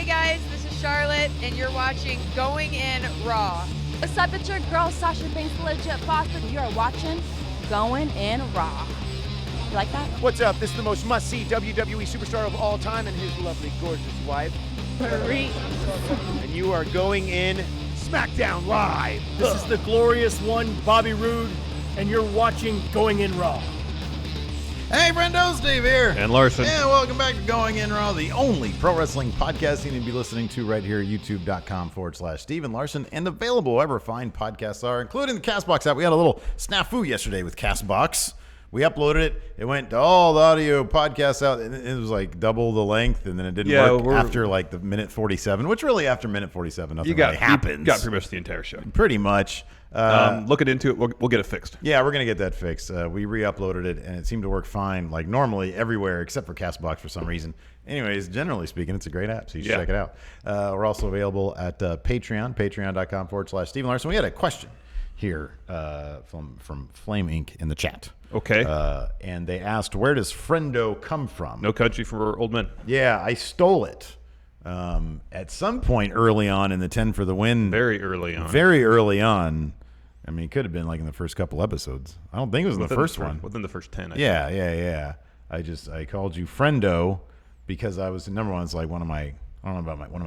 Hey guys, this is Charlotte, and you're watching Going In Raw. What's up, it's your girl Sasha Banks, legit boss, and you're watching Going In Raw. You like that? What's up? This is the most must-see WWE superstar of all time and his lovely, gorgeous wife. Marie. And you are going in SmackDown Live. This is the glorious one, Bobby Roode, and you're watching Going In Raw. Hey, friendo, Steve here. And Larson. And welcome back to Going In Raw, the only pro wrestling podcast you need to be listening to right here at youtube.com/Steven Larson, and available wherever fine podcasts are, including the CastBox app. We had a little snafu yesterday with CastBox. We uploaded it. It went to all the audio podcasts out, and it was like double the length, and then it didn't work after like the minute 47, which really after minute 47, nothing really happens. You got pretty much the entire show. Pretty much. Looking into it, we'll get it fixed. Yeah, we're going to get that fixed. We re-uploaded it, and it seemed to work fine, like normally everywhere except for CastBox for some reason. Anyways, generally speaking, it's a great app, so you should check it out. We're also available at Patreon, patreon.com/Steven Larson. We had a question here from Flame Inc. in the chat. Okay. And they asked, where does Friendo come from? No Country for Old Men. Yeah, I stole it at some point early on in the 10 for the Win. Very early on. Very early on. I mean, it could have been like in the first couple episodes. I don't think it was in the first one. Within the first 10, I think. Yeah. I called you Friendo because I was number one. It's like one of my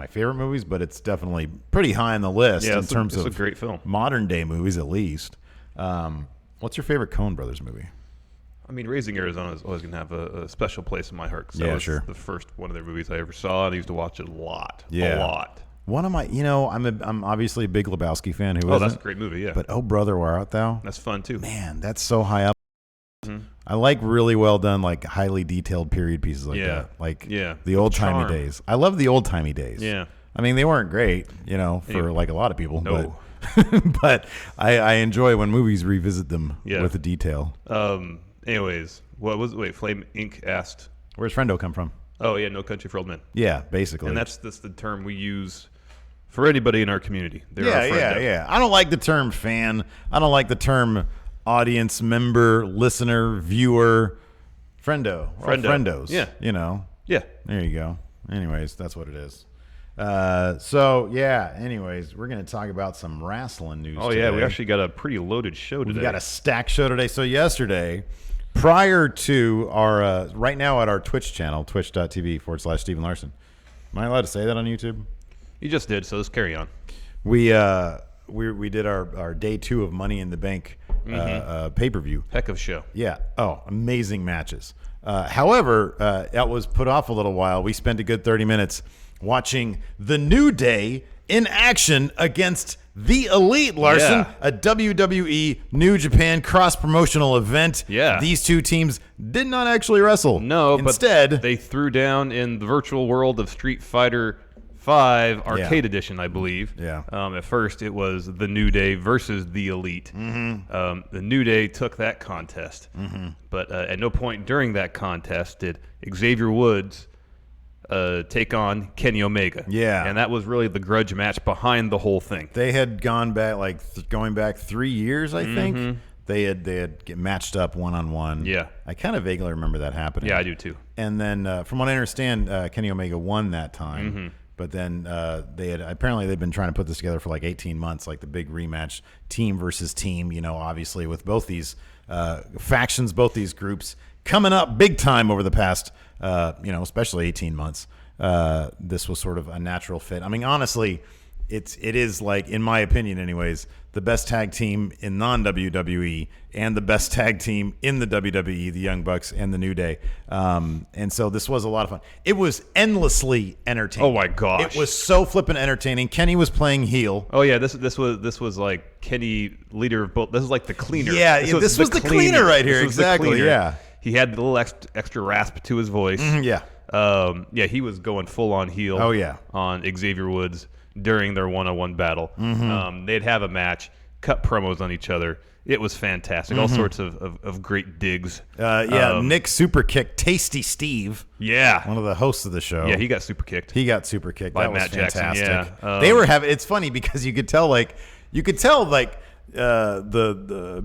favorite movies, but it's definitely pretty high on the list in terms of a great film. Modern day movies, at least. What's your favorite Coen Brothers movie? I mean, Raising Arizona is always going to have a special place in my heart. So yeah, sure. The first one of their movies I ever saw, and I used to watch it a lot. Yeah. A lot. One of my, I'm obviously a big Lebowski fan. That's a great movie, yeah. But Oh Brother, Where Art Thou? That's fun, too. Man, that's so high up. Mm-hmm. I like really well done, like highly detailed period pieces like that. Like the old-timey days. I love the old-timey days. Yeah. I mean, they weren't great, for like a lot of people. No. But I enjoy when movies revisit them with the detail. Anyways, Flame Inc. asked, where's Friendo come from? Oh, yeah, No Country for Old Men. Yeah, basically. And that's the term we use for anybody in our community. Yeah. I don't like the term fan. I don't like the term audience member, listener, viewer. Friendo. Or friendos. Yeah. Yeah. There you go. Anyways, that's what it is. Anyways, we're going to talk about some wrestling news today. Yeah, we actually got a pretty loaded show today. We got a stacked show today. So yesterday, prior to our, right now at our Twitch channel, twitch.tv/Steven Larson. Am I allowed to say that on YouTube? You just did, so let's carry on. We did our day 2 of Money in the Bank pay-per-view. Heck of a show. Yeah. Oh, amazing matches. However, that was put off a little while. We spent a good 30 minutes watching The New Day in action against The Elite, Larson, a WWE New Japan cross-promotional event. Yeah. These two teams did not actually wrestle. No, instead, but they threw down in the virtual world of Street Fighter 5 Arcade Edition, I believe. Yeah. At first, it was The New Day versus The Elite. Mm-hmm. The New Day took that contest. Mm-hmm. But at no point during that contest did Xavier Woods take on Kenny Omega. Yeah. And that was really the grudge match behind the whole thing. They had gone back, going back 3 years, I think. They had matched up one-on-one. Yeah. I kind of vaguely remember that happening. Yeah, I do too. And then, from what I understand, Kenny Omega won that time. Mm-hmm. But then they've been trying to put this together for like 18 months, like the big rematch, team versus team, obviously with both these factions, both these groups coming up big time over the past, especially 18 months. This was sort of a natural fit. I mean, honestly, it is like, in my opinion anyways, the best tag team in non-WWE and the best tag team in the WWE, the Young Bucks and the New Day. And so this was a lot of fun. It was endlessly entertaining. Oh my gosh. It was so flippin' entertaining. Kenny was playing heel. Oh yeah, this was like Kenny, leader of both. This is like the cleaner. Yeah, this was the cleaner right here. Exactly. Yeah. He had a little extra rasp to his voice. Yeah. He was going full on heel. Oh yeah. On Xavier Woods during their one-on-one battle. They'd have a match, cut promos on each other. It was fantastic. All sorts of great digs. Nick Superkick, Tasty Steve. Yeah. One of the hosts of the show. Yeah, he got super kicked. He got super kicked. By that was Matt fantastic. Jackson. Yeah. They were having, it's funny because you could tell the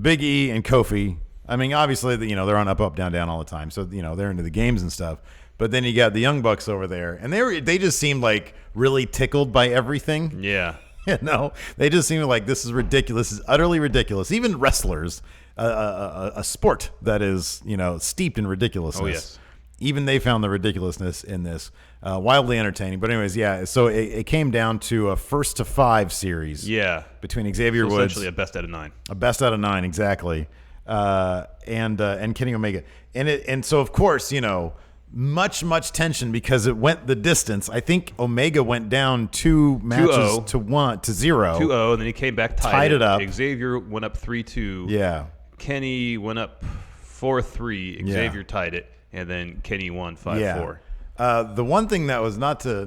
Big E and Kofi. I mean, obviously, they're on up, down, down all the time. So, they're into the games and stuff. But then you got the Young Bucks over there, and they just seemed like really tickled by everything. Yeah. You know, they just seemed like this is ridiculous. This is utterly ridiculous. Even wrestlers, a sport that is, you know, steeped in ridiculousness. Oh, yes. Even they found the ridiculousness in this. Wildly entertaining. But anyways, yeah, so it came down to a 1-to-5 series. Yeah. Between Xavier So Woods. essentially a best out of 9. A best out of 9, exactly. And Kenny Omega. And so, of course, you know, much tension because it went the distance. I think Omega went down 2 matches 2-0. to 0. 2-0, and then he came back, Tied it up. Xavier went up 3-2. Yeah. Kenny went up 4-3. Yeah. Xavier tied it, and then Kenny won 5-4. Yeah. The one thing that was not to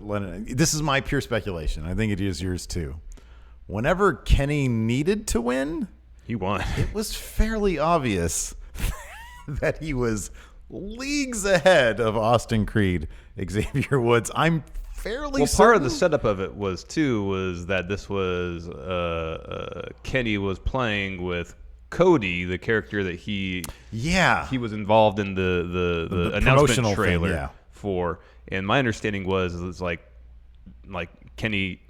let it, this is my pure speculation. I think it is yours too. Whenever Kenny needed to win, He won. it was fairly obvious that he was leagues ahead of Austin Creed, Xavier Woods. I'm fairly certain. Part of the setup of it was that this was Kenny was playing with Cody, the character that he was involved in the announcement promotional trailer thing, for. And my understanding was it's like Kenny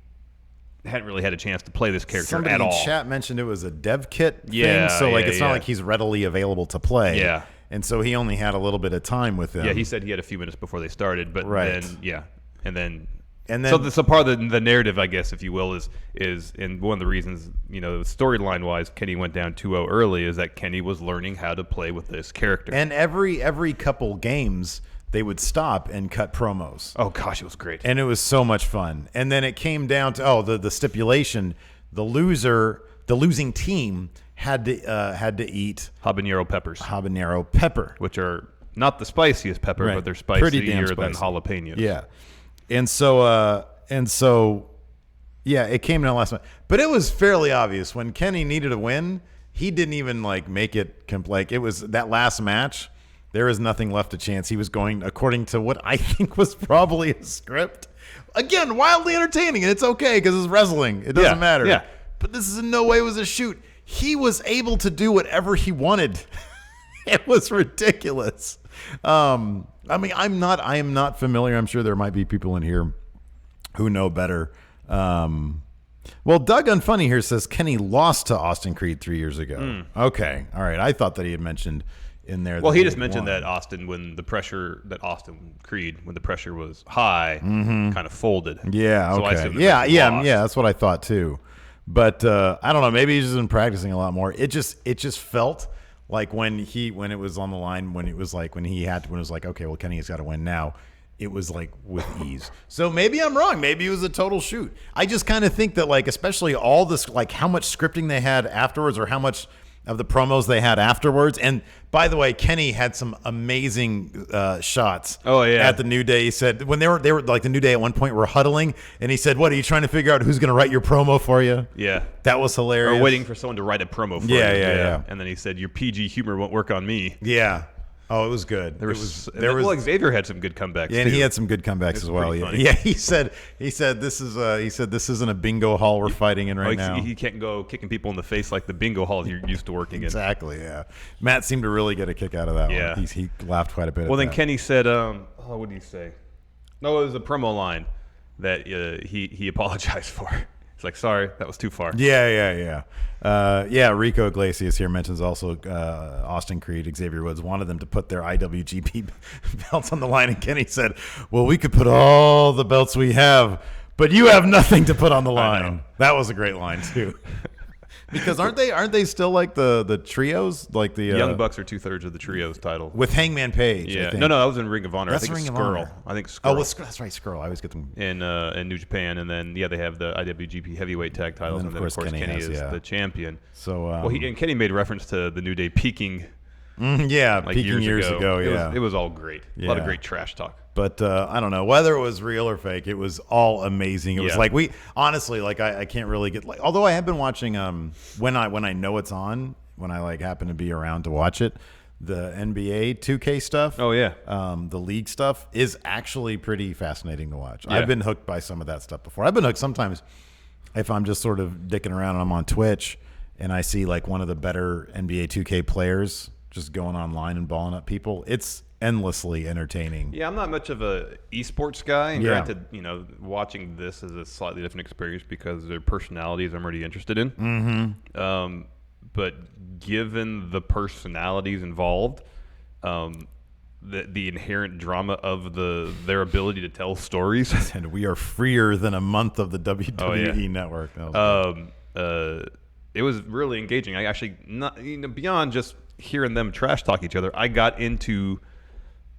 hadn't really had a chance to play this character Somebody at all. in chat mentioned it was a dev kit Yeah, thing, so it's not yeah. like he's readily available to play. Yeah. And so he only had a little bit of time with them. Yeah, he said he had a few minutes before they started, but Right. then And then so part of the narrative, I guess, if you will, is and one of the reasons, you know, storyline wise, Kenny went down 2-0 early is that Kenny was learning how to play with this character. and every couple games they would stop and cut promos. Oh gosh, it was great. And it was so much fun. And then it came down to the stipulation: the losing team had to eat Habanero peppers, habanero pepper, which are not the spiciest pepper, Right. but they're Pretty damn spicier than spicy. jalapenos. Yeah, and so yeah, it came down last night. But it was fairly obvious when Kenny needed a win. He didn't even make it like it was that last match. There is nothing left to chance. He was going according to what I think was probably a script. Again, wildly entertaining, and it's okay because it's wrestling. It doesn't matter. yeah. But this is in no way was a shoot. He was able to do whatever he wanted. It was ridiculous. I mean, I am not familiar. I'm sure there might be people in here who know better. Well, Doug Unfunny here says Kenny lost to Austin Creed 3 years ago. Okay. All right. I thought that he had mentioned in there. Well, that he just mentioned won. that Austin Creed, when the pressure was high, kind of folded. Yeah. So I Okay. assumed that Yeah. he Yeah. lost. Yeah. That's what I thought too. But I don't know. Maybe he's just been practicing a lot more. It just felt like when it was on the line, when it was like when it was like, okay, well, Kenny has got to win now. It was like with ease. So maybe I'm wrong. Maybe it was a total shoot. I just kind of think that especially all this, how much scripting they had afterwards, or how much of the promos they had afterwards. And by the way, Kenny had some amazing shots. Oh, yeah. At the New Day, he said when they were like the New Day at one point were huddling, and he said, "What are you trying to figure out who's going to write your promo for you?" Yeah. That was hilarious. Or waiting for someone to write a promo for Yeah, you. yeah. And then he said, your PG humor won't work on me. Yeah. Oh, it was good. Xavier had some good comebacks. Yeah, and too. he had some good comebacks as well. pretty Yeah. funny. Yeah, he said this isn't a bingo hall we're fighting in right now. He can't go kicking people in the face like the bingo hall you're used to working in. Exactly. Yeah. Matt seemed to really get a kick out of that Yeah. one. He laughed quite a bit. Well, at then that. Kenny said, what did he say? No, it was a promo line that he apologized for. He's like, sorry, that was too far. Yeah. Rico Iglesias here mentions also Austin Creed, Xavier Woods wanted them to put their IWGP belts on the line, and Kenny said, "Well, we could put all the belts we have, but you have nothing to put on the line." That was a great line too. Because aren't they still like the trios, like the Young Bucks are 2/3 of the trios title. with Hangman Page? I Yeah, think. no, that was in Ring of Honor. That's I think Ring it's of Skrull. Honor. I think Skrull. Oh, that's right, Skrull. I always get them. in New Japan, and then they have the IWGP Heavyweight Tag Titles, And then, of course, Kenny Kenny has, is yeah. the champion. So and Kenny made reference to the New Day peaking peaking years ago. It was all great. A lot of Yeah. great trash talk. But I don't know whether it was real or fake. It was all amazing. It was Yeah. like honestly, I can't really get although I have been watching when I know it's on, when I happen to be around to watch it, the NBA 2K stuff. Oh, yeah. The league stuff is actually pretty fascinating to watch. Yeah. I've been hooked by some of that stuff before. I've been hooked sometimes if I'm just sort of dicking around and I'm on Twitch and I see one of the better NBA 2K players just going online and balling up people. It's endlessly entertaining. Yeah, I'm not much of a esports guy. And Yeah. granted, watching this is a slightly different experience because their personalities I'm already interested in. Mm-hmm. But given the personalities involved, the inherent drama of their ability to tell stories, And we are freer than a month of the WWE network. That was it was really engaging. I actually beyond just hearing them trash talk each other, I got into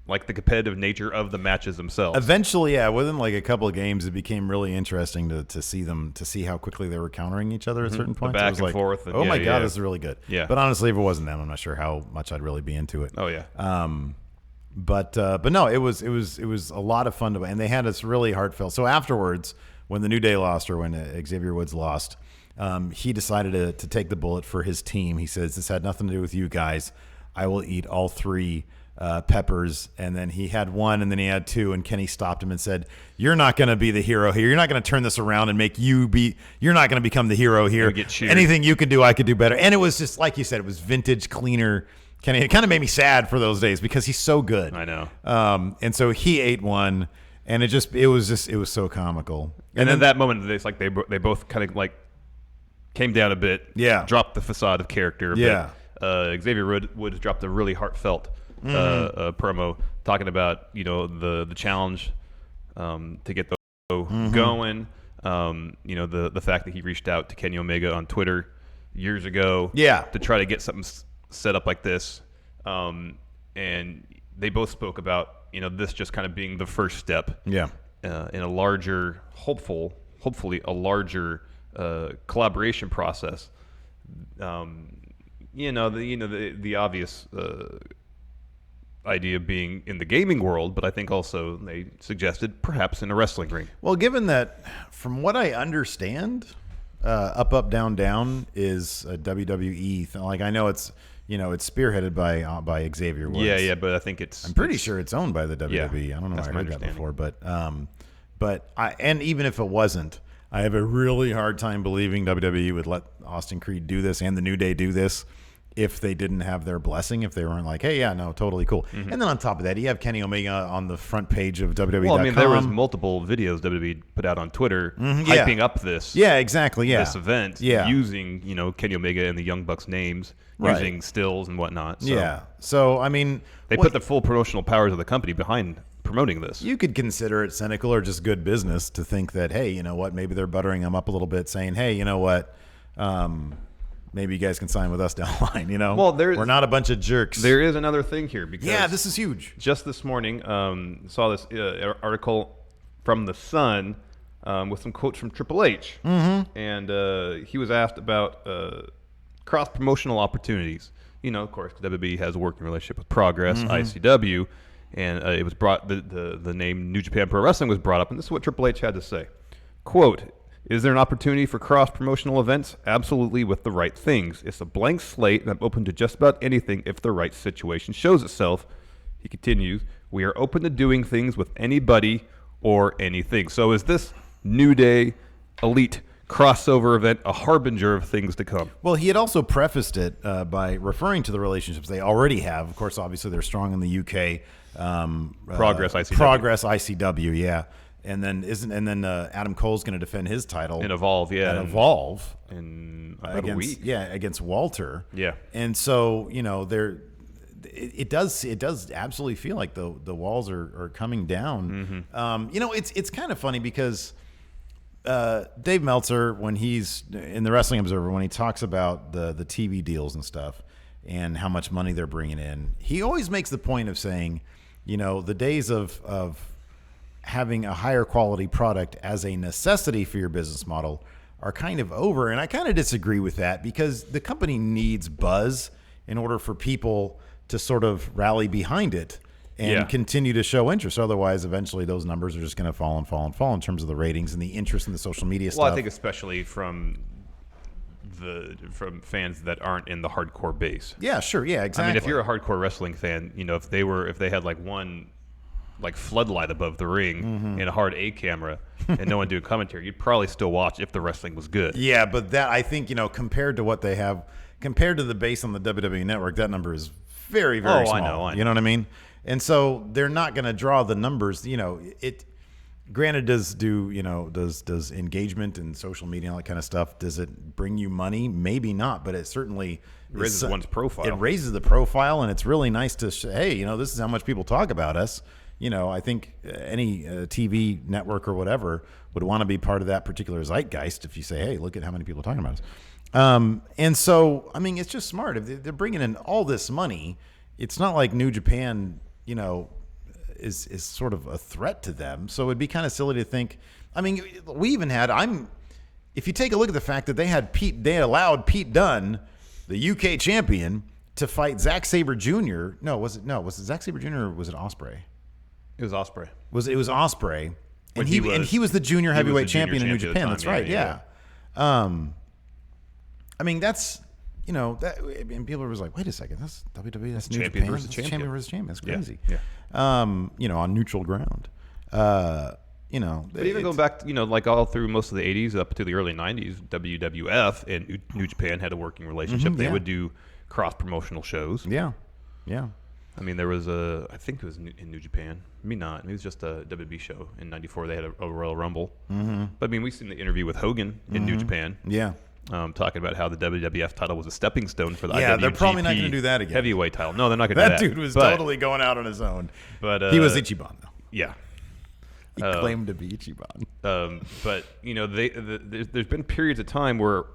like the competitive nature of the matches themselves. Eventually, yeah, within like a couple of games, it became really interesting to see how quickly they were countering each other at certain points. back It was and like, forth and oh my yeah, god, yeah. this is really good. Yeah. But honestly, if it wasn't them, I'm not sure how much I'd really be into it. Oh yeah. But no, it was a lot of fun to, and they had this really heartfelt. So afterwards, when the New Day lost, or when Xavier Woods lost, he decided to take the bullet for his team. He says, "This had nothing to do with you guys. I will eat all three peppers." And then he had one, and then he had two, and Kenny stopped him and said, "You're not going to be the hero here. You're not going to turn this around and make you be. You're not going to become the hero here. Get cheered. Anything you could do, I could do better." And it was just like you said, it was vintage, cleaner. Kenny, it kind of made me sad for those days because he's so good. I know. And so he ate one, and it was so comical. And then that moment, it's like they both kind of like came down a bit. Yeah. Dropped the facade of character a Yeah. bit. Xavier Woods dropped a really heartfelt promo talking about the challenge to get the going. The fact that he reached out to Kenny Omega on Twitter years ago. Yeah. To try to get something set up like this, and they both spoke about this just kind of being the first step. Yeah. In a larger, hopefully a larger collaboration process. The obvious idea being in the gaming world, but I think also they suggested perhaps in a wrestling ring. Well, given that, from what I understand, Up Up Down Down is a WWE thing. Like, I know it's it's spearheaded by Xavier Woods. Yeah, but I think I'm pretty sure it's owned by the WWE. Yeah, I don't know. that's I my heard that understanding. before, but even if it wasn't, I have a really hard time believing WWE would let Austin Creed do this and the New Day do this if they didn't have their blessing, if they weren't like, hey, yeah, no, totally cool. Mm-hmm. And then on top of that, you have Kenny Omega on the front page of WWE.com. Well, I mean, there was multiple videos WWE put out on Twitter yeah. hyping up this. Yeah, exactly. Yeah. This event, Yeah. using Kenny Omega and the Young Bucks names, Right. using stills and whatnot. So Yeah. So, I mean, they put the full promotional powers of the company behind promoting this. you could consider it cynical or just good business to think that, hey, you know what, maybe they're buttering them up a little bit, saying, hey, you know what, maybe you guys can sign with us down the line. Well, we're not a bunch of jerks. There is another thing here because This is huge. just this morning, saw this article from The Sun with some quotes from Triple H. Mm-hmm. And he was asked about cross-promotional opportunities. Of course, WWE has a working relationship with Progress, ICW, and it was brought, the name New Japan Pro Wrestling was brought up, and this is what Triple H had to say. Quote, "Is there an opportunity for cross-promotional events? Absolutely, with the right things. It's a blank slate, and I'm open to just about anything if the right situation shows itself." He continues, "We are open to doing things with anybody or anything." So is this New Day Elite crossover event a harbinger of things to come? Well, he had also prefaced it by referring to the relationships they already have. Of course, obviously, they're strong in the UK. Progress ICW. Progress ICW, yeah. And then Adam Cole's going to defend his title In Evolve, yeah. At Evolve In about against a week. against Walter. Yeah. And so it does absolutely feel like the walls are coming down. It's kind of funny because Dave Meltzer, when he's in the Wrestling Observer, when he talks about the TV deals and stuff and how much money they're bringing in, he always makes the point of saying, the days of having a higher quality product as a necessity for your business model are kind of over. And I kind of disagree with that because the company needs buzz in order for people to sort of rally behind it and continue to show interest. Otherwise, eventually those numbers are just going to fall in terms of the ratings and the interest in the social media stuff. Well, I think especially from fans that aren't in the hardcore base. Yeah, sure. Yeah, exactly. I mean, if you're a hardcore wrestling fan, if they had like one floodlight above the ring and a hard A camera and no one doing commentary, you'd probably still watch if the wrestling was good. Yeah, but that, I think, compared to what they have compared to the base on the WWE Network, that number is very, very small. I know. You know what I mean? And so they're not going to draw the numbers. You know, it. Granted, does engagement and social media and all that kind of stuff, does it bring you money? Maybe not, but it certainly raises one's profile. It raises the profile, and it's really nice to hey, you know, this is how much people talk about us. You know, I think any TV network or whatever would want to be part of that particular zeitgeist. If you say, hey, look at how many people are talking about us. And so, I mean, it's just smart. If they're bringing in all this money, it's not like New Japan, you know, is sort of a threat to them. So it'd be kind of silly to think. I mean, we even had. If you take a look at the fact that they allowed Pete Dunne, the UK champion, to fight Zack Sabre Jr. Was it Zack Sabre Jr. or was it Ospreay? It was Ospreay. It was Ospreay, and he was the junior heavyweight champion in New Japan. That's right. Yeah. I mean, that's. You know, and people were like, wait a second, that's WWE, that's New champion Japan, versus champion versus champion. That's crazy. Yeah. You know, on neutral ground. You know, but even going back, you know, like all through most of the 80s up to the early 90s, WWF and New Japan had a working relationship. They would do cross-promotional shows. Yeah. I mean, there was I think it was in New Japan. Maybe not. Maybe it was just a WWE show in '94. They had a Royal Rumble. Mm-hmm. But I mean, we've seen the interview with Hogan in New Japan. Yeah. Talking about how the WWF title was a stepping stone for the IWGP they're probably not going to do that again. Heavyweight title. No, they're not going to do that. That dude was totally going out on his own. But he was Ichiban, though. Yeah. He claimed to be Ichiban. But, you know, there's been periods of time where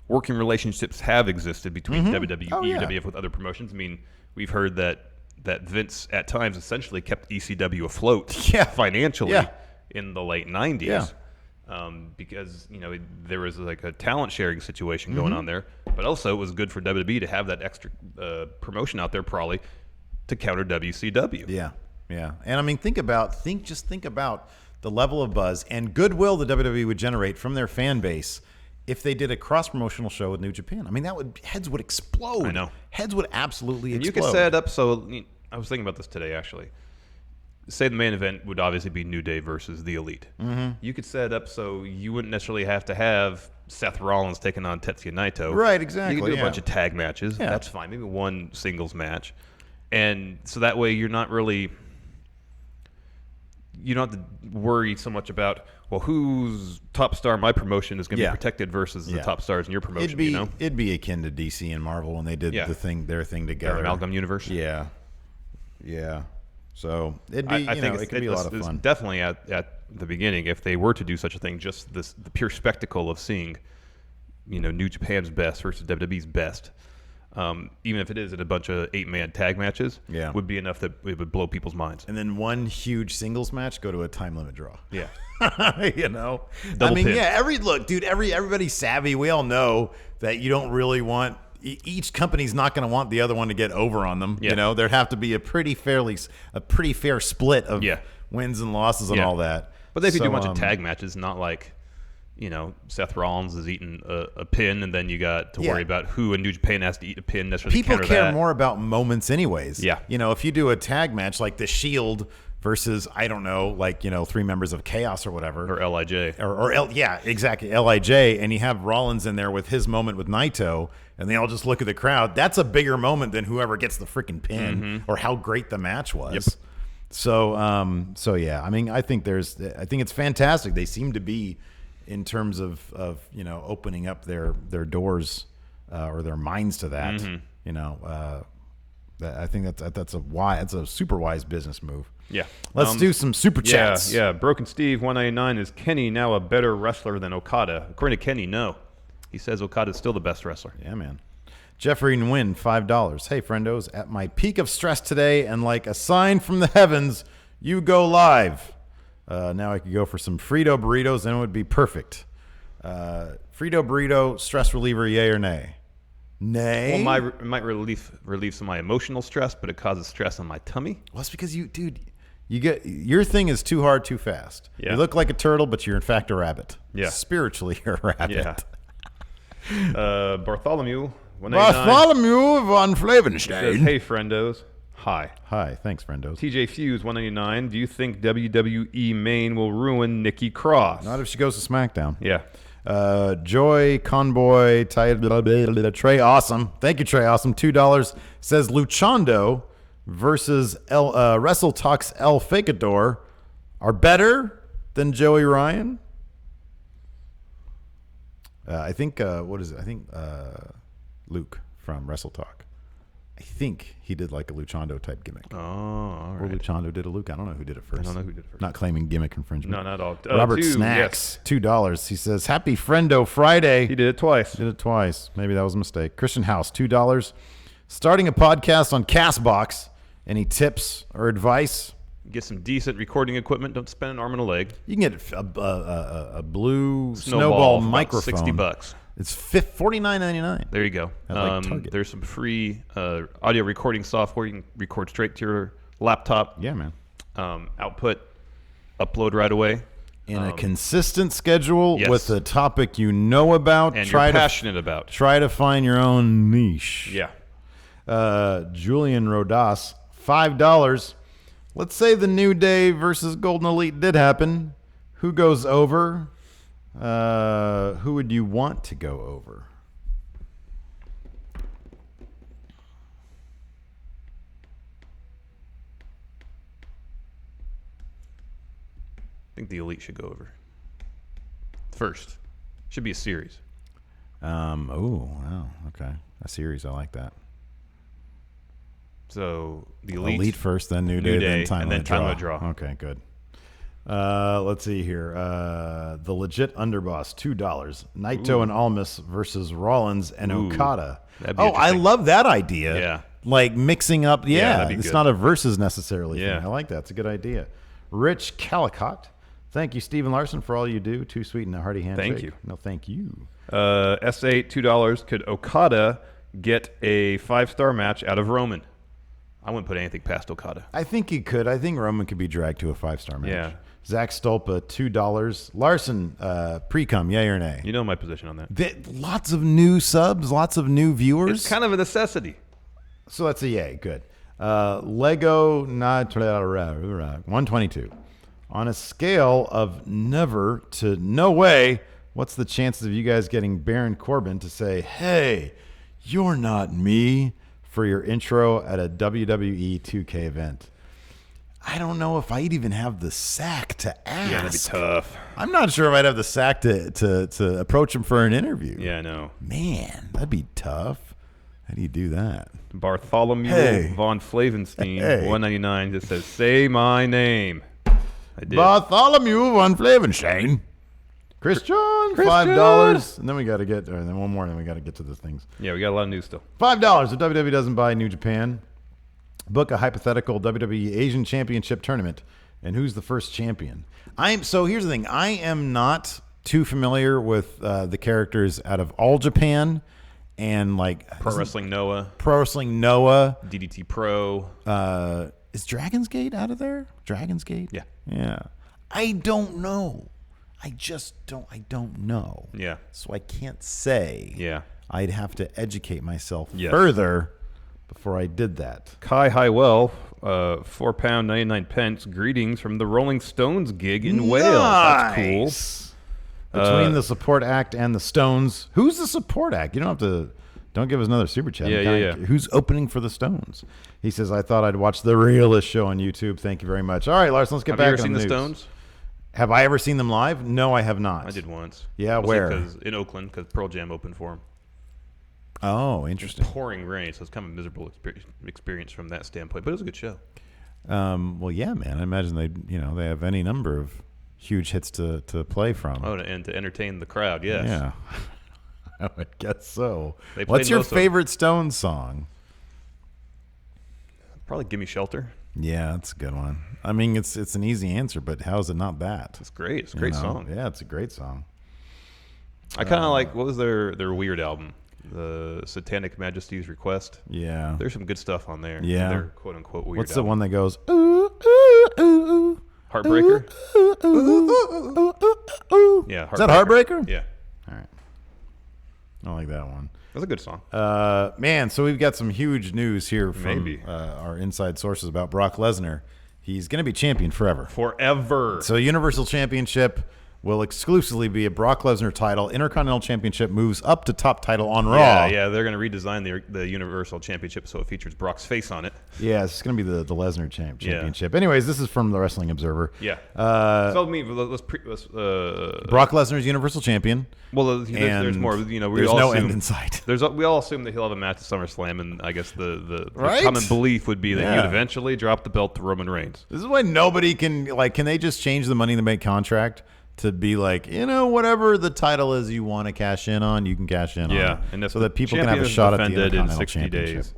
working relationships have existed between WWE and UWF with other promotions. I mean, we've heard that Vince at times essentially kept ECW afloat financially in the late 90s. Yeah. Because, you know, there was like a talent sharing situation going on there, but also it was good for WWE to have that extra promotion out there probably to counter WCW. Yeah. And I mean, think about the level of buzz and goodwill the WWE would generate from their fan base if they did a cross-promotional show with New Japan. I mean, heads would explode. I know. Heads would absolutely explode. You could set it up so, I was thinking about this today actually. Say the main event would obviously be New Day versus The Elite. Mm-hmm. You could set it up so you wouldn't necessarily have to have Seth Rollins taking on Tetsuya Naito. Right, exactly. You could do a bunch of tag matches. Yeah. That's fine. Maybe one singles match. And so that way you don't have to worry so much about, well, whose top star in my promotion is going to be protected versus the top stars in your promotion, It'd be akin to DC and Marvel when they did their thing together. Their amalgam universe. Yeah. So it'd be, it could be a lot of fun. Definitely at the beginning, if they were to do such a thing, just the pure spectacle of seeing, New Japan's best versus WWE's best, even if it is at a bunch of 8-man tag matches, would be enough that it would blow people's minds. And then one huge singles match go to a time limit draw. Yeah. Double pin. Everybody's savvy. We all know that you don't really want. Each company's not going to want the other one to get over on them. Yeah. There'd have to be a pretty fair split of wins and losses and all that. But they could do a bunch of tag matches, not like, Seth Rollins is eating a pin, and then you got to worry about who in New Japan has to eat a pin. People care more about moments anyways. Yeah. If you do a tag match like the Shield versus, I don't know, 3 members of Chaos or whatever. Or LIJ. Exactly, LIJ, and you have Rollins in there with his moment with Naito, and they all just look at the crowd. That's a bigger moment than whoever gets the freaking pin or how great the match was. Yep. So I mean, I think it's fantastic. They seem to be, in terms of opening up their doors or their minds to that. I think that's a super wise business move. Yeah. Let's do some super chats. Yeah. Broken Steve 199, is Kenny now a better wrestler than Okada? According to Kenny, no. He says Okada's still the best wrestler. Yeah, man. Jeffrey Nguyen, $5. Hey, friendos, at my peak of stress today, and like a sign from the heavens, you go live. Now I could go for some Frito burritos, and it would be perfect. Frito burrito, stress reliever, yay or nay? Nay. Well, it might relieve some of my emotional stress, but it causes stress on my tummy. Well, it's because you get your thing is too hard, too fast. Yeah. You look like a turtle, but you're in fact a rabbit. Yeah. Spiritually, you're a rabbit. Yeah. Bartholomew von Flavenstein says, hey, friendos. Hi. Thanks, friendos. TJ Fuse 199. Do you think WWE Main will ruin Nikki Cross? Not if she goes to SmackDown. Yeah. Joy Convoy, Trey Awesome. Thank you, Trey Awesome. $2 says Luchando versus Wrestle Talks El Facador are better than Joey Ryan. I think, what is it? I think Luke from Wrestle Talk. I think he did like a Luchando type gimmick. Oh, all right. Or Luchando did a Luke. I don't know who did it first. I don't know who did it first. Not claiming gimmick infringement. No, not at all. Robert Snacks, $2. He says, Happy Friendo Friday. He did it twice. Did it twice. Maybe that was a mistake. Christian House, $2. Starting a podcast on Castbox. Any tips or advice? Get some decent recording equipment. Don't spend an arm and a leg. You can get a blue Snowball snowball microphone. $60. It's $49.99. There you go. At, like, Target. There's some free audio recording software. You can record straight to your laptop. Yeah, man. Output, upload right away. In a consistent schedule yes. with a topic you know about. And you're passionate about. Try to find your own niche. Yeah. Julian Rodas, $5. Let's say the New Day versus Golden Elite did happen. Who goes over? Who would you want to go over? I think the Elite should go over. First. Should be a series. Oh, wow. Okay. A series. I like that. So the Elite first, then New Day, then Time and then Time Limit Draw. Okay, good. Let's see here. The Legit Underboss, $2. Naito and Almas versus Rollins and Okada. That'd be I love that idea. Yeah. Like mixing up. Yeah, that'd be it's good. not a versus necessarily. Yeah. Thing. I like that. It's a good idea. Rich Calicott. Thank you, Stephen Larson, for all you do. Too sweet and a hearty handshake. Thank you. No, thank you. S8, $2. Could Okada get a 5-star match out of Roman? I wouldn't put anything past Okada. I think he could. I think Roman could be dragged to a 5-star match. Yeah. Zach Stolpa, $2. Larson, pre-cum, yay or nay? You know my position on that. Lots of new subs, lots of new viewers. It's kind of a necessity. So that's a yay. Good. Lego, 122. On a scale of never to no way, what's the chances of you guys getting Baron Corbin to say, hey, you're not me, for your intro at a WWE 2K event? I don't know if I'd even have the sack to ask. Yeah, that'd be tough. I'm not sure if I'd have the sack to approach him for an interview. Yeah, I know. Man, that'd be tough. How do you do that? Bartholomew von Flavenstein, $1.99, just says, say my name. I did. Bartholomew von Flavenstein. Christian, $5. And then we got to get, and then one more, and then we got to get to the things. Yeah, we got a lot of news still. $5 if WWE doesn't buy New Japan. Book a hypothetical WWE Asian Championship tournament. And who's the first champion? So here's the thing. I am not too familiar with the characters out of All Japan and like Pro Wrestling Noah. DDT Pro. Is Dragon's Gate out of there? Dragon's Gate? Yeah. Yeah. I don't know. I don't know. Yeah. So I can't say. Yeah. I'd have to educate myself further before I did that. Kai Highwell, £4.99. Greetings from the Rolling Stones gig in Wales. That's cool. Between the support act and the Stones. Who's the support act? You don't have to. Don't give us another super chat. Yeah. Who's opening for the Stones? He says, I thought I'd watch the realest show on YouTube. Thank you very much. All right, Lars, let's get back on the news. Have you ever seen the Stones? Have I ever seen them live? No, I have not. I did once. Yeah, where? In Oakland, because Pearl Jam opened for them. Oh, interesting. Pouring rain, so it's kind of a miserable experience from that standpoint, but it was a good show. Well, yeah, man. I imagine they have any number of huge hits to play from. Oh, and to entertain the crowd, yes. Yeah, I would guess so. They What's your most of favorite Stones song? Probably "Gimme Shelter." Yeah, that's a good one. I mean, it's an easy answer, but how is it not that? It's great. It's a great song. Yeah, it's a great song. I kind of like, what was their weird album? The Satanic Majesty's Request. Yeah. There's some good stuff on there. Yeah. Their quote-unquote weird What's album. the one that goes, ooh, ooh, ooh, ooh. Heartbreaker? Ooh, ooh, ooh, ooh, ooh, ooh, ooh. Yeah, Heartbreaker. Is that Heartbreaker? Yeah. All right. I like that one. That's a good song. Man, so we've got some huge news here from Maybe. Our inside sources about Brock Lesnar. He's going to be champion forever. Forever. So Universal Championship, will exclusively be a Brock Lesnar title. Intercontinental Championship moves up to top title on Raw. Yeah, they're going to redesign the Universal Championship so it features Brock's face on it. Yeah, it's going to be the Lesnar Championship. Anyways, this is from the Wrestling Observer. Yeah. Brock Lesnar's Universal Champion. Well, there's more. You know, there's no end in sight. We all assume that he'll have a match at SummerSlam, and I guess the Right? common belief would be that he Yeah. would eventually drop the belt to Roman Reigns. This is why nobody can they just change the Money in the Bank contract to be like, whatever the title is you want to cash in on, you can cash in on. Yeah, it. and if so the that people can have a champion is shot at the defended in Intercontinental 60 Championship. days.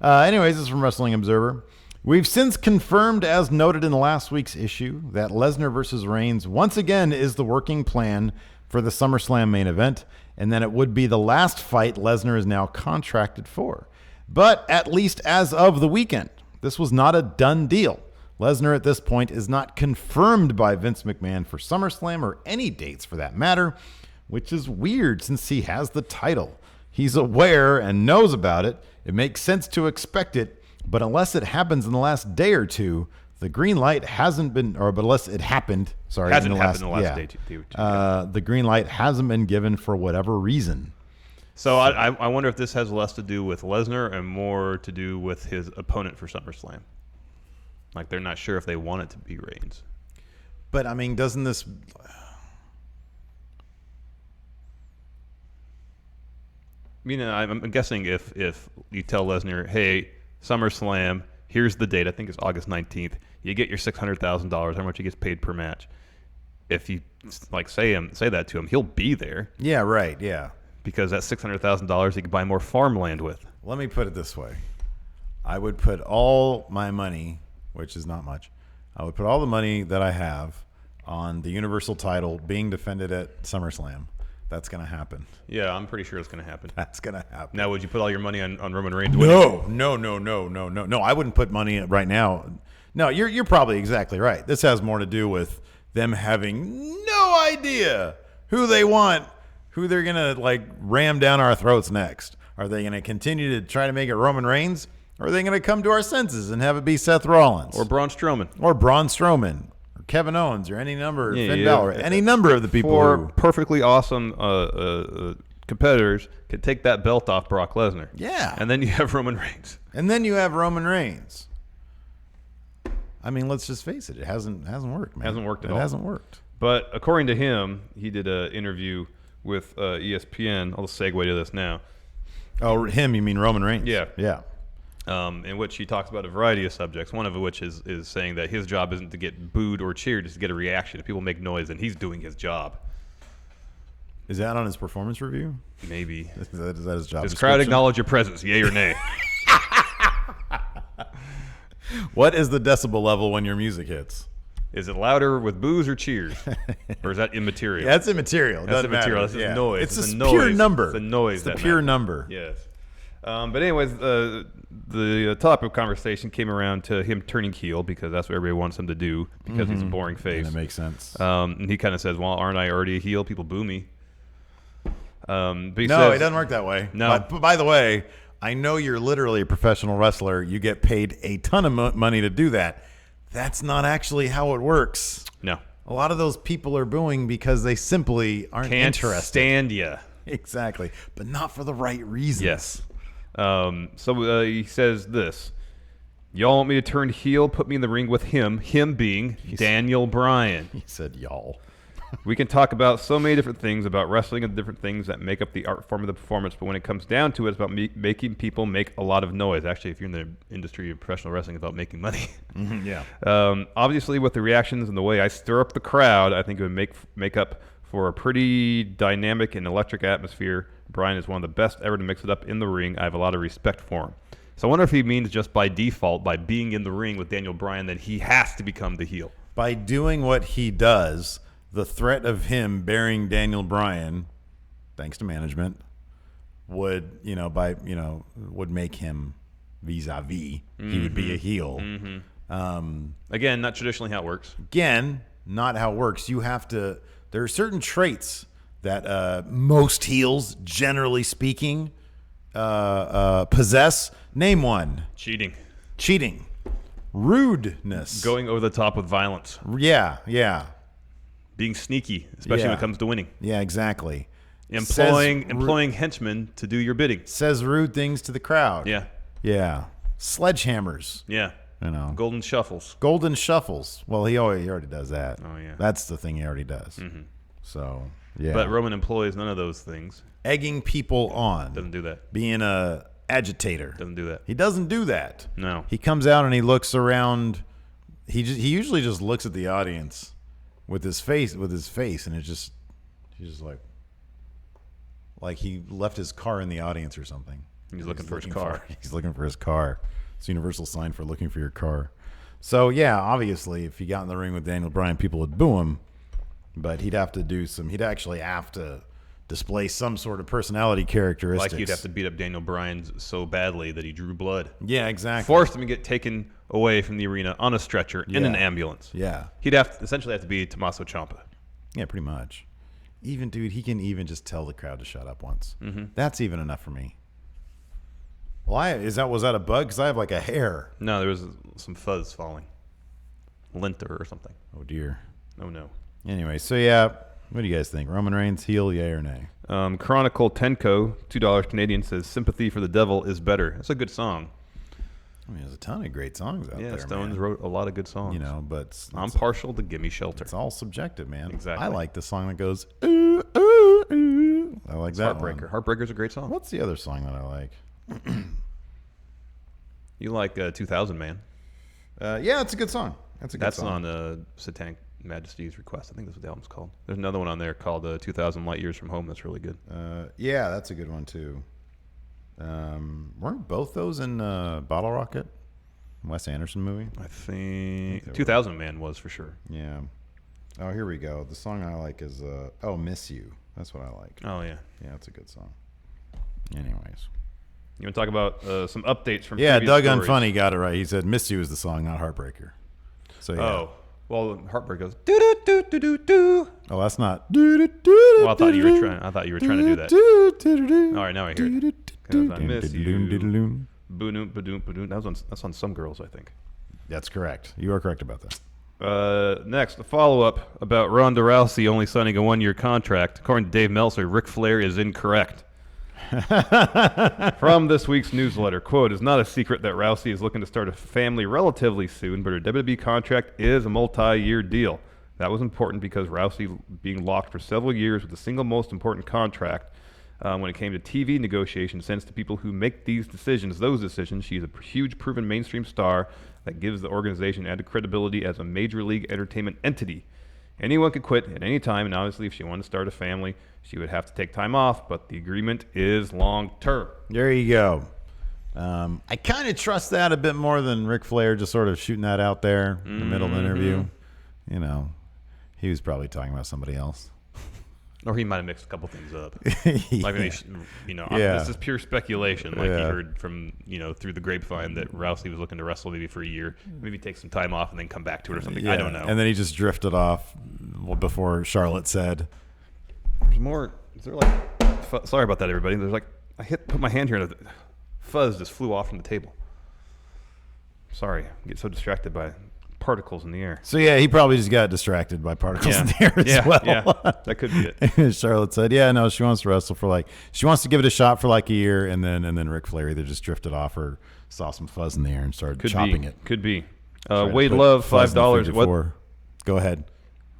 Anyways, this is from Wrestling Observer. We've since confirmed, as noted in last week's issue, that Lesnar versus Reigns once again is the working plan for the SummerSlam main event, and that it would be the last fight Lesnar is now contracted for. But at least as of the weekend, this was not a done deal. Lesnar at this point is not confirmed by Vince McMahon for SummerSlam or any dates for that matter, which is weird since he has the title. He's aware and knows about it. It makes sense to expect it, but unless it happens in the last day or two, the green light hasn't been, but unless it happened, Hasn't happened in the last day or two. The green light hasn't been given for whatever reason. So I wonder if this has less to do with Lesnar and more to do with his opponent for SummerSlam. Like, they're not sure if they want it to be Reigns. But, I mean, doesn't this... I'm guessing if you tell Lesnar, hey, SummerSlam, here's the date, I think it's August 19th, you get your $600,000, how much he gets paid per match. If you say that to him, he'll be there. Yeah, right, yeah. Because that $600,000 he could buy more farmland with. Let me put it this way. I would put all my money, which is not much, I would put all the money that I have on the Universal title being defended at SummerSlam. That's going to happen. Yeah, I'm pretty sure it's going to happen. That's going to happen. Now, would you put all your money on Roman Reigns? No. I wouldn't put money right now. No, you're probably exactly right. This has more to do with them having no idea who they want, who they're going to ram down our throats next. Are they going to continue to try to make it Roman Reigns? Or are they going to come to our senses and have it be Seth Rollins? Or Braun Strowman. Or Kevin Owens, or any number, Finn Balor, any number of the people Four perfectly awesome competitors could take that belt off Brock Lesnar. Yeah. And then you have Roman Reigns. I mean, let's just face it. It hasn't worked, man. Hasn't worked at all. It hasn't worked. But according to him, he did an interview with ESPN. I'll segue to this now. Oh, him? You mean Roman Reigns? Yeah. Yeah. In which he talks about a variety of subjects, one of which is saying that his job isn't to get booed or cheered, it's to get a reaction. If people make noise, then he's doing his job. Is that on his performance review? Maybe. Is that his job Does crowd acknowledge your presence, yay or nay? What is the decibel level when your music hits? Is it louder with boos or cheers? Or is that immaterial? Yeah, that's immaterial. That's immaterial. That's just noise. It's a a pure number. It's a noise. It's the pure number. Yes. But anyways, the topic of conversation came around to him turning heel because that's what everybody wants him to do because he's a boring face. And it makes sense. And he kind of says, well, aren't I already a heel? People boo me. But he no, says, it doesn't work that way. No. But by the way, I know you're literally a professional wrestler. You get paid a ton of money to do that. That's not actually how it works. No. A lot of those people are booing because they simply aren't Can't interested. stand ya. Exactly. But not for the right reasons. Yes. So he says this. Y'all want me to turn heel? Put me in the ring with him. Him being Daniel Bryan. He said y'all. We can talk about so many different things about wrestling and different things that make up the art form of the performance, but when it comes down to it, it's about making people make a lot of noise. Actually, if you're in the industry of professional wrestling, it's about making money. Yeah. Obviously, with the reactions and the way I stir up the crowd, I think it would make up for a pretty dynamic and electric atmosphere. Bryan is one of the best ever to mix it up in the ring. I have a lot of respect for him. So I wonder if he means just by default, by being in the ring with Daniel Bryan, that he has to become the heel. By doing what he does, the threat of him burying Daniel Bryan, thanks to management, would make him vis-a-vis. He would be a heel. Again, not traditionally how it works. Again, not how it works. You have to. There are certain traits that most heels, generally speaking, possess. Name one. Cheating. Rudeness. Going over the top with violence. Yeah. being sneaky, especially when it comes to winning. Yeah, exactly. Employing henchmen to do your bidding. Says rude things to the crowd. Yeah. Yeah. Sledgehammers. Yeah. You know. Golden shuffles. Golden shuffles. Well, he already does that. Oh, yeah. That's the thing he already does. Mm-hmm. So, yeah. But Roman employs none of those things. Egging people on. Doesn't do that. Being a agitator. Doesn't do that. He doesn't do that. No. He comes out and he looks around. He usually just looks at the audience with his face, and he's just like he left his car in the audience or something. He's looking for his car. He's looking for his car. It's a universal sign for looking for your car. So yeah, obviously, if he got in the ring with Daniel Bryan, people would boo him. But he'd actually have to display some sort of personality characteristics. Like he'd have to beat up Daniel Bryan so badly that he drew blood. Yeah, exactly. Forced him to get taken away from the arena on a stretcher in an ambulance. Yeah. He'd essentially have to be Tommaso Ciampa. Yeah, pretty much. Even, dude, he can even just tell the crowd to shut up once. Mm-hmm. That's even enough for me. Well, was that a bug? Because I have like a hair. No, there was some fuzz falling. Linter or something. Oh, dear. Oh, no. Anyway, so yeah, what do you guys think? Roman Reigns, heel, yay or nay? Chronicle Tenko, $2 Canadian, says Sympathy for the Devil is better. That's a good song. I mean, there's a ton of great songs out there, Yeah, Stones man. wrote a lot of good songs. You know, but I'm partial to Gimme Shelter. It's all subjective, man. Exactly. I like the song that goes, ooh, ooh, ooh. I like that Heartbreaker. one. Heartbreaker's a great song. What's the other song that I like? You like 2000 Man. Yeah, it's a good song. That's a good song. That's on Satanic Majesty's Request. I think that's what the album's called. There's another one on there called 2000 Light Years from Home that's really good. Yeah, that's a good one, too. Weren't both those in Bottle Rocket? Wes Anderson movie? I think 2000 Man was for sure. Yeah. Oh, here we go. The song I like is Miss You. That's what I like. Oh, yeah. Yeah, it's a good song. Anyways. You want to talk about some updates from Yeah, previous Doug stories? Unfunny got it right. He said Miss You is the song, not Heartbreaker. So, yeah. Oh. Well, Heartbreak goes do-do-do-do-do-do. Oh, that's not. Well, I thought you were trying to do that. All right, now I hear it. 'Cause I miss you. Ba-doom, ba-doom, ba-doom. That's on Some Girls, I think. That's correct. You are correct about that. Next, a follow-up about Ronda Rousey only signing a one-year contract. According to Dave Meltzer, Ric Flair is incorrect. From this week's newsletter, quote, "It's not a secret that Rousey is looking to start a family relatively soon, but her WWE contract is a multi-year deal. That was important because Rousey being locked for several years with the single most important contract when it came to TV negotiations sends to people who make those decisions. She's a huge proven mainstream star that gives the organization added credibility as a major league entertainment entity. Anyone could quit at any time, and obviously if she wanted to start a family, she would have to take time off, but the agreement is long-term." There you go. I kind of trust that a bit more than Ric Flair just sort of shooting that out there in the middle of the interview. You know, he was probably talking about somebody else. Or he might have mixed a couple things up. Yeah. Like, this is pure speculation. Like he heard from, through the grapevine that Rousey was looking to wrestle maybe for a year, maybe take some time off and then come back to it or something. I don't know. And then he just drifted off before Charlotte said. There's more. Is there like? Sorry about that, everybody. There's like put my hand here and a fuzz just flew off from the table. Sorry, I get so distracted by particles in the air. So yeah, he probably just got distracted by particles in the air as well. Yeah, that could be it. Charlotte said, "Yeah, no, she wants to wrestle for she wants to give it a shot for like a year," and then Ric Flair either just drifted off or saw some fuzz in the air and started chopping it. Could be. Wade Love, $5. What? Go ahead.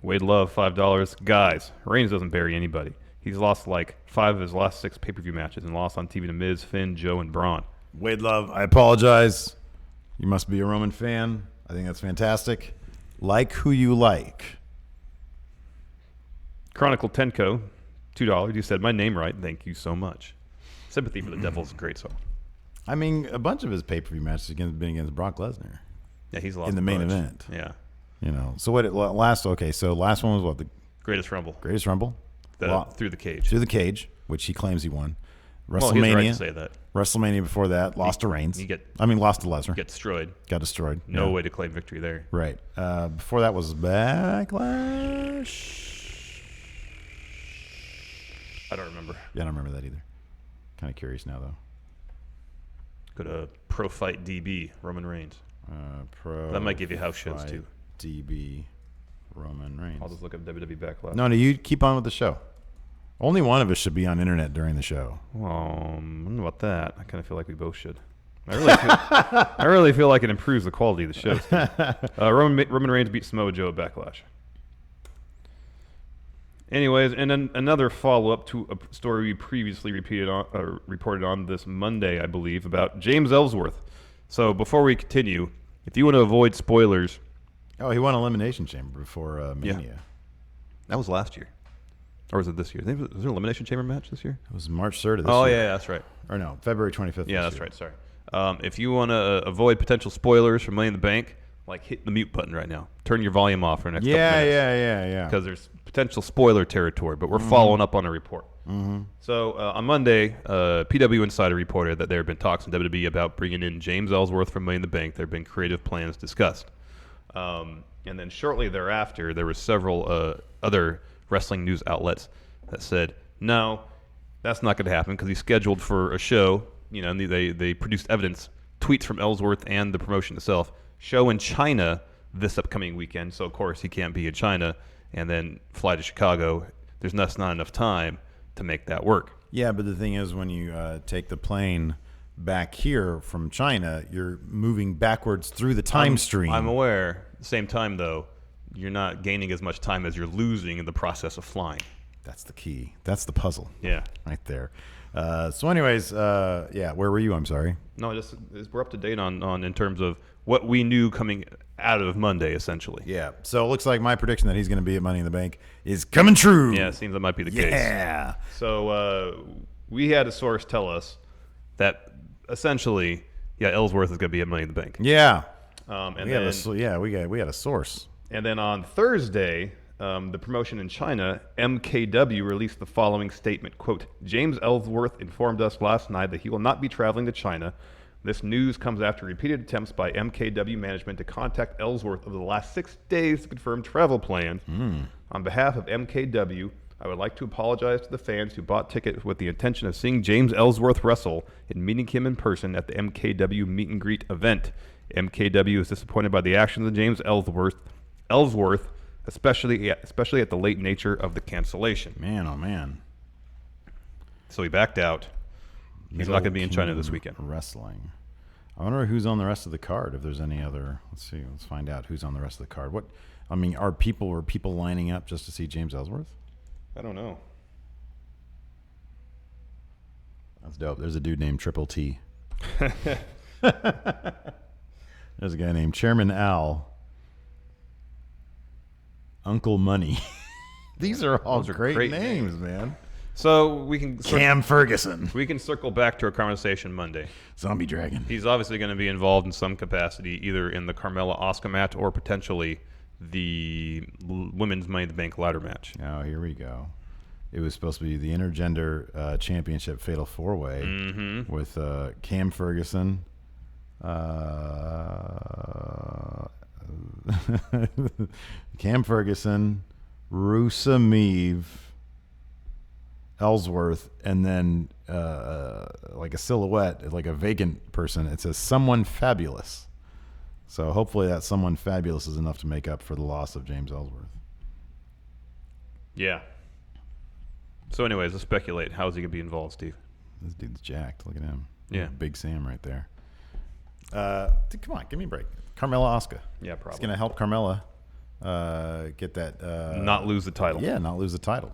Wade Love, $5. Guys, Reigns doesn't bury anybody. He's lost like 5 of his last 6 pay-per-view matches and lost on TV to Miz, Finn, Joe, and Braun. Wade Love, I apologize. You must be a Roman fan. I think that's fantastic. Like who you like. Chronicle Tenko, $2. You said my name right. Thank you so much. Sympathy for the Devil is a great song. I mean, a bunch of his pay-per-view matches have been against Brock Lesnar. Yeah, he's lost in the main event. Yeah. So what? Last one was what? The Greatest Rumble. Greatest Rumble. Through the cage. Through the cage, which he claims he won. WrestleMania. Well, he has the right to say that. WrestleMania before that, lost to Reigns. Lost to Lesnar. Get destroyed. Got destroyed. No way to claim victory there. Right. Before that was Backlash. I don't remember. Yeah, I don't remember that either. Kind of curious now, though. Go to Pro Fight DB, Roman Reigns. That might give you house shows, too. DB, Roman Reigns. I'll just look up WWE Backlash. No, you keep on with the show. Only one of us should be on internet during the show. I don't know about that. I kind of feel like we both should. I really feel like it improves the quality of the show. Roman Reigns beat Samoa Joe at Backlash. Anyways, and then another follow-up to a story we previously reported on this Monday, I believe, about James Ellsworth. So before we continue, if you want to avoid spoilers... Oh, he won Elimination Chamber before Mania. Yeah. That was last year. Or was it this year? Was there an Elimination Chamber match this year? It was March 3rd of this year. Oh, yeah, that's right. Or no, February 25th. Yeah, that's right. Sorry. If you want to avoid potential spoilers for Money in the Bank, like hit the mute button right now. Turn your volume off for the next couple minutes. Yeah. Because there's potential spoiler territory, but we're following up on a report. So on Monday, PW Insider reported that there have been talks in WWE about bringing in James Ellsworth from Money in the Bank. There have been creative plans discussed. And then shortly thereafter, there were several other wrestling news outlets that said, no, that's not going to happen because he's scheduled for a show. You know, and they produced evidence, tweets from Ellsworth and the promotion itself, show in China this upcoming weekend. So, of course, he can't be in China and then fly to Chicago. There's not enough time to make that work. Yeah, but the thing is, when you take the plane back here from China, you're moving backwards through the time stream. I'm aware. At the same time, though, you're not gaining as much time as you're losing in the process of flying. That's the key. That's the puzzle. Yeah. Right there. So anyways, where were you? I'm sorry. No, we're up to date on in terms of what we knew coming out of Monday, essentially. Yeah. So it looks like my prediction that he's going to be at Money in the Bank is coming true. Yeah, it seems that might be the case. Yeah. So we had a source tell us that essentially, Ellsworth is going to be at Money in the Bank. Yeah. And we had a source. And then on Thursday, the promotion in China, MKW, released the following statement, quote, James Ellsworth informed us last night that he will not be traveling to China. This news comes after repeated attempts by MKW management to contact Ellsworth over the last 6 days to confirm travel plans. On behalf of MKW, I would like to apologize to the fans who bought tickets with the intention of seeing James Ellsworth wrestle and meeting him in person at the MKW meet and greet event. MKW is disappointed by the actions of James Ellsworth, especially at the late nature of the cancellation. Man, oh man. So he backed out. He's not going to be in China this weekend. Wrestling. I wonder who's on the rest of the card. If there's any other, let's see. Let's find out who's on the rest of the card. Were people lining up just to see James Ellsworth? I don't know. That's dope. There's a dude named Triple T. There's a guy named Chairman Al. Uncle Money. These are all great names, man. So we can Cam Ferguson. We can circle back to our conversation Monday. Zombie Dragon. He's obviously going to be involved in some capacity, either in the Carmella Asuka match or potentially the women's Money in the Bank ladder match. Oh, here we go. It was supposed to be the Intergender Championship Fatal 4-Way with Cam Ferguson, Cam Ferguson, Rusa Meave, Ellsworth, and then like a silhouette, like a vacant person. It says someone fabulous. So hopefully that someone fabulous is enough to make up for the loss of James Ellsworth. Yeah. So anyways, let's speculate. How is he going to be involved, Steve? This dude's jacked. Look at him. Yeah. Big Sam right there. Come on, give me a break. Carmella Asuka. Yeah, probably. It's going to help Carmella get that. Not lose the title. Yeah, not lose the title.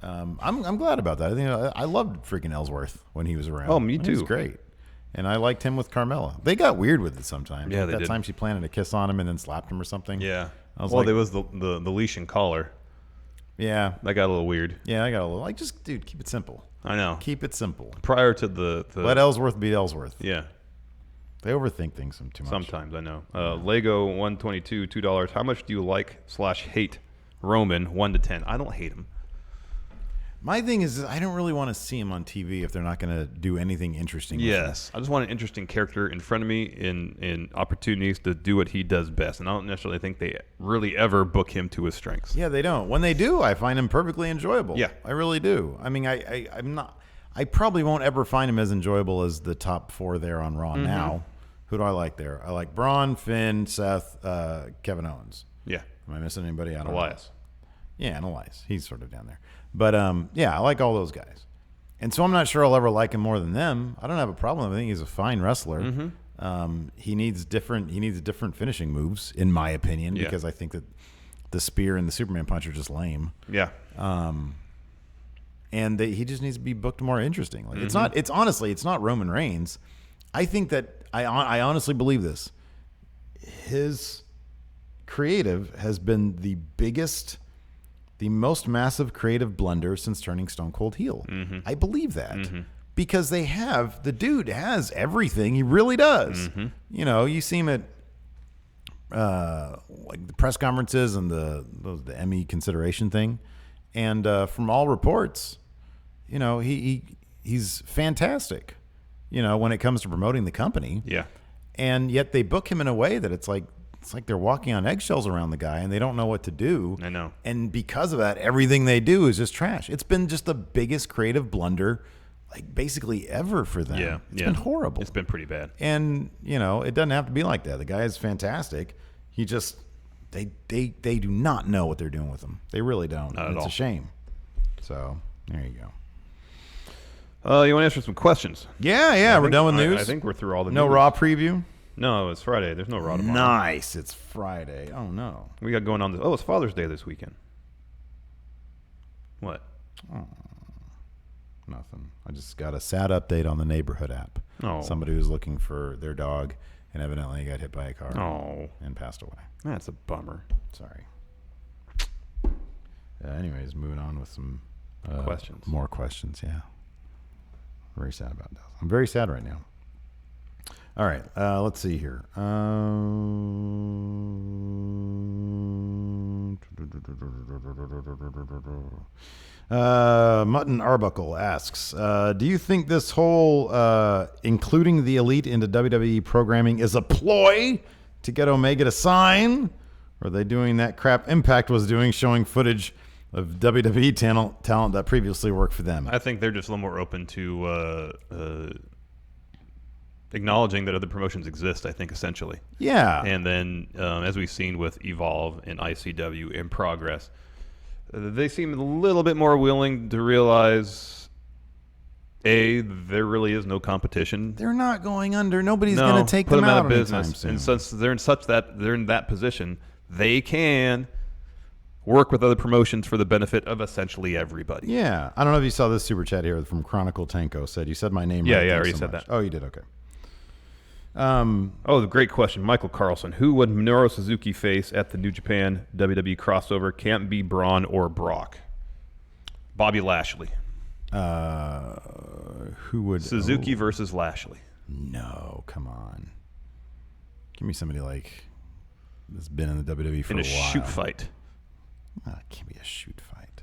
I'm glad about that. I think I loved freaking Ellsworth when he was around. Oh, me too. He was great. And I liked him with Carmella. They got weird with it sometimes. Yeah, they did. That time she planted a kiss on him and then slapped him or something. Yeah. Well, there was the leash and collar. Yeah. That got a little weird. Yeah, I got a little just dude, keep it simple. I know. Keep it simple. Prior to the let Ellsworth beat Ellsworth. Yeah. They overthink things too much. Sometimes, I know. Lego 122, $2. How much do you like/hate Roman 1 to 10? I don't hate him. My thing is, I don't really want to see him on TV if they're not going to do anything interesting. Yes, I just want an interesting character in front of me in opportunities to do what he does best, and I don't necessarily think they really ever book him to his strengths. Yeah, they don't. When they do, I find him perfectly enjoyable. Yeah, I really do. I mean, I'm not. I probably won't ever find him as enjoyable as the top 4 there on Raw now. Who do I like there? I like Braun, Finn, Seth, Kevin Owens. Yeah. Am I missing anybody? I don't know. Elias. Yeah, and Elias. He's sort of down there. But, yeah, I like all those guys. And so I'm not sure I'll ever like him more than them. I don't have a problem. I think he's a fine wrestler. He needs different finishing moves, in my opinion, because I think that the spear and the Superman punch are just lame. Yeah. And he just needs to be booked more interesting. Like it's honestly not Roman Reigns. I think that I honestly believe this. His creative has been the most massive creative blunder since turning Stone Cold heel. I believe that because the dude has everything. He really does. You know, you see him at like the press conferences and the Emmy consideration thing, and from all reports, you know, he's fantastic. You know, when it comes to promoting the company. Yeah. And yet they book him in a way that it's like they're walking on eggshells around the guy and they don't know what to do. I know. And because of that, everything they do is just trash. It's been just the biggest creative blunder, like basically ever for them. Yeah. It's been horrible. It's been pretty bad. And, you know, it doesn't have to be like that. The guy is fantastic. He just, they do not know what they're doing with him. They really don't. Not at it's all. a shame. So there you go. You want to answer some questions? Yeah, we're done with news. I think we're through all the No news. Raw preview? No, it's Friday. There's no Raw tomorrow. Nice. It's Friday. Oh, no. We got going on this. Oh, it's Father's Day this weekend. What? Nothing. I just got a sad update on the neighborhood app. Oh. Somebody was looking for their dog and evidently got hit by a car and passed away. That's a bummer. Sorry. Anyways, moving on with some Questions. More questions, yeah. Very sad about that. I'm very sad right now. All right, let's see here. Mutton Arbuckle asks, do you think this whole including the Elite into WWE programming is a ploy to get Omega to sign? Or are they doing that crap Impact was doing, showing footage of WWE talent that previously worked for them? I think they're just a little more open to acknowledging that other promotions exist, I think, essentially. Yeah. And then, as we've seen with Evolve and ICW in Progress, they seem a little bit more willing to realize, A, there really is no competition. They're not going under. Nobody's going to take put them out of business. anytime soon. And since they're in that position, they can work with other promotions for the benefit of essentially everybody. Yeah. I don't know if you saw this super chat here from Chronicle Tanko. Said, you said my name Yeah, right. yeah, I Thanks already so said much. that. Oh, you did? Okay. Oh, the great question. Michael Carlson. Who would Minoru Suzuki face at the New Japan WWE crossover? Can't be Braun or Brock. Bobby Lashley. Who would... Suzuki versus Lashley. No, come on. Give me somebody like that's been in the WWE for In a a while. shoot fight. Oh, it can't be a shoot fight.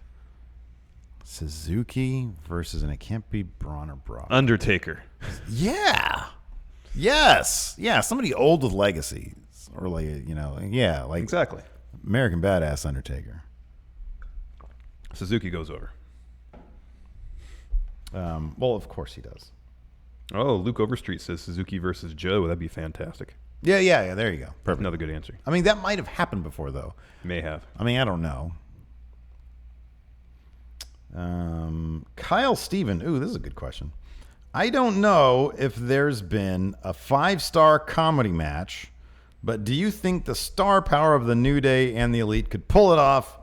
Suzuki versus, and it can't be Braun or Brock. Undertaker. Yeah. Yes. Yeah, somebody old with legacy. Or like, you know, yeah, like Exactly. American Badass Undertaker. Suzuki goes over. Well, of course he does. Oh, Luke Overstreet says Suzuki versus Joe. That'd be fantastic. Yeah, there you go. Perfect. Another good answer. I mean, that might have happened before, though. May have. I mean, I don't know. Kyle Steven. Ooh, this is a good question. I don't know if there's been a 5-star comedy match, but do you think the star power of the New Day and the Elite could pull it off?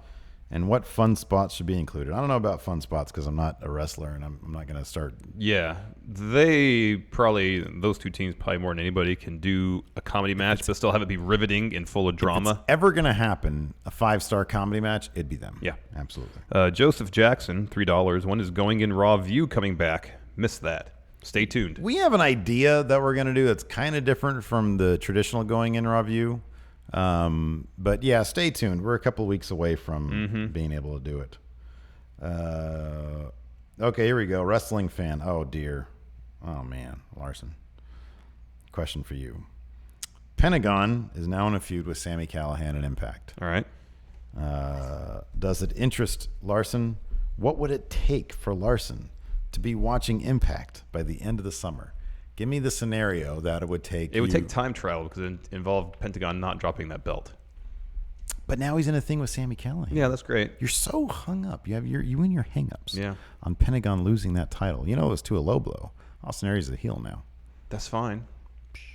And what fun spots should be included? I don't know about fun spots because I'm not a wrestler and I'm not going to start. Yeah. Those two teams probably more than anybody can do a comedy match, but still have it be riveting and full of drama. If it's ever going to happen, a 5-star comedy match, it'd be them. Yeah. Absolutely. Joseph Jackson, $3. When is Going In Raw View coming back? Missed that. Stay tuned. We have an idea that we're going to do that's kind of different from the traditional Going In Raw View. But yeah, stay tuned. We're a couple of weeks away from being able to do it. Okay, here we go. Wrestling fan. Oh, dear. Oh, man. Larson. Question for you. Pentagon is now in a feud with Sami Callihan and Impact. All right. Does it interest Larson? What would it take for Larson to be watching Impact by the end of the summer? Give me the scenario that it would take. It would take time travel because it involved Pentagon not dropping that belt. But now he's in a thing with Sami Callihan. Yeah, that's great. You're so hung up. You and your hang-ups. Yeah. On Pentagon losing that title. You know it was to a low blow. Austin Aries is a heel now. That's fine.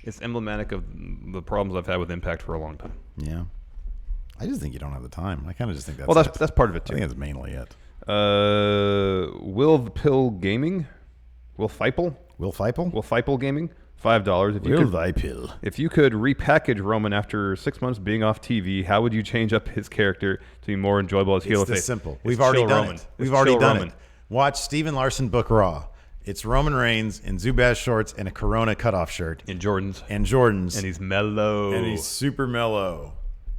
It's emblematic of the problems I've had with Impact for a long time. Yeah. I just think you don't have the time. I kind of just think that's Well, it. that's part of it I too. think that's mainly it. Will the Pill Gaming? Will Feipel? Will Feipel? Will Feipel Gaming? $5. Will Feipel. If you could repackage Roman after 6 months being off TV, how would you change up his character to be more enjoyable as heel? It's this simple. It's We've already chill done Roman. it. It's We've already chill done Roman. it. Watch Steven Larson book Raw. It's Roman Reigns in Zubaz shorts and a Corona cutoff shirt. In Jordans. And Jordans. And he's mellow. And he's super mellow.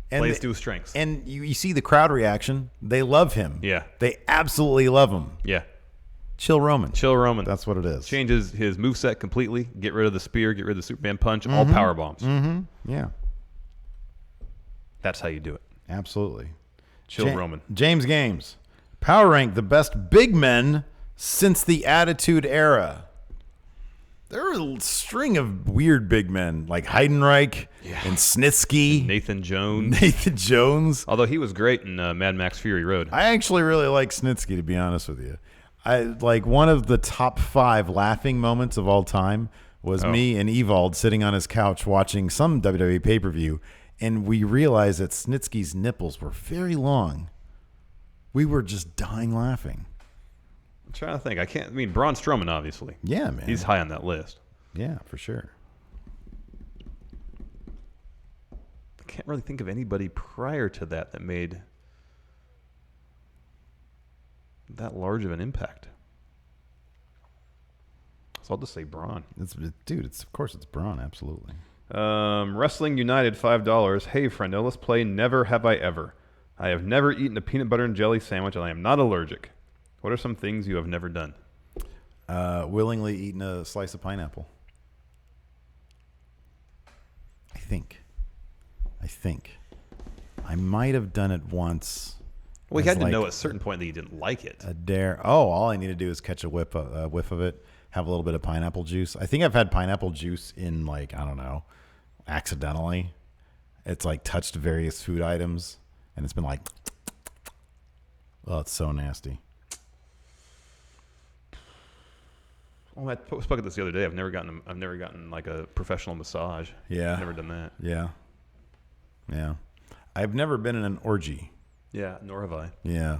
And plays to his strengths. And you see the crowd reaction. They love him. Yeah. They absolutely love him. Yeah. Chill Roman. Chill Roman. That's what it is. Changes his moveset completely. Get rid of the spear. Get rid of the Superman punch. All power bombs. Yeah. That's how you do it. Absolutely. Chill Roman. James Games. Power rank the best big men since the Attitude Era. There are a string of weird big men like Heidenreich and Snitsky. Nathan Jones. Nathan Jones. Although he was great in Mad Max Fury Road. I actually really like Snitsky, to be honest with you. I like one of the top 5 laughing moments of all time was me and Evald sitting on his couch watching some WWE pay-per-view, and we realized that Snitsky's nipples were very long. We were just dying laughing. I'm trying to think. I mean, Braun Strowman, obviously. Yeah, man. He's high on that list. Yeah, for sure. I can't really think of anybody prior to that made that large of an impact. So I'll just say Braun. Of course it's Braun, absolutely. Wrestling United, $5. Hey, friendo, let's play Never Have I Ever. I have never eaten a peanut butter and jelly sandwich, and I am not allergic. What are some things you have never done? Willingly eaten a slice of pineapple. I think. I might have done it once. Well, you as had to like know at a certain point that you didn't like it. a dare. Oh, all I need to do is catch a whiff of it, have a little bit of pineapple juice. I think I've had pineapple juice in, like, I don't know, accidentally. It's like touched various food items, and it's been like, oh, it's so nasty. Oh, I spoke about this the other day. I've never gotten like a professional massage. Yeah. I've never done that. Yeah. I've never been in an orgy. Yeah, nor have I. Yeah.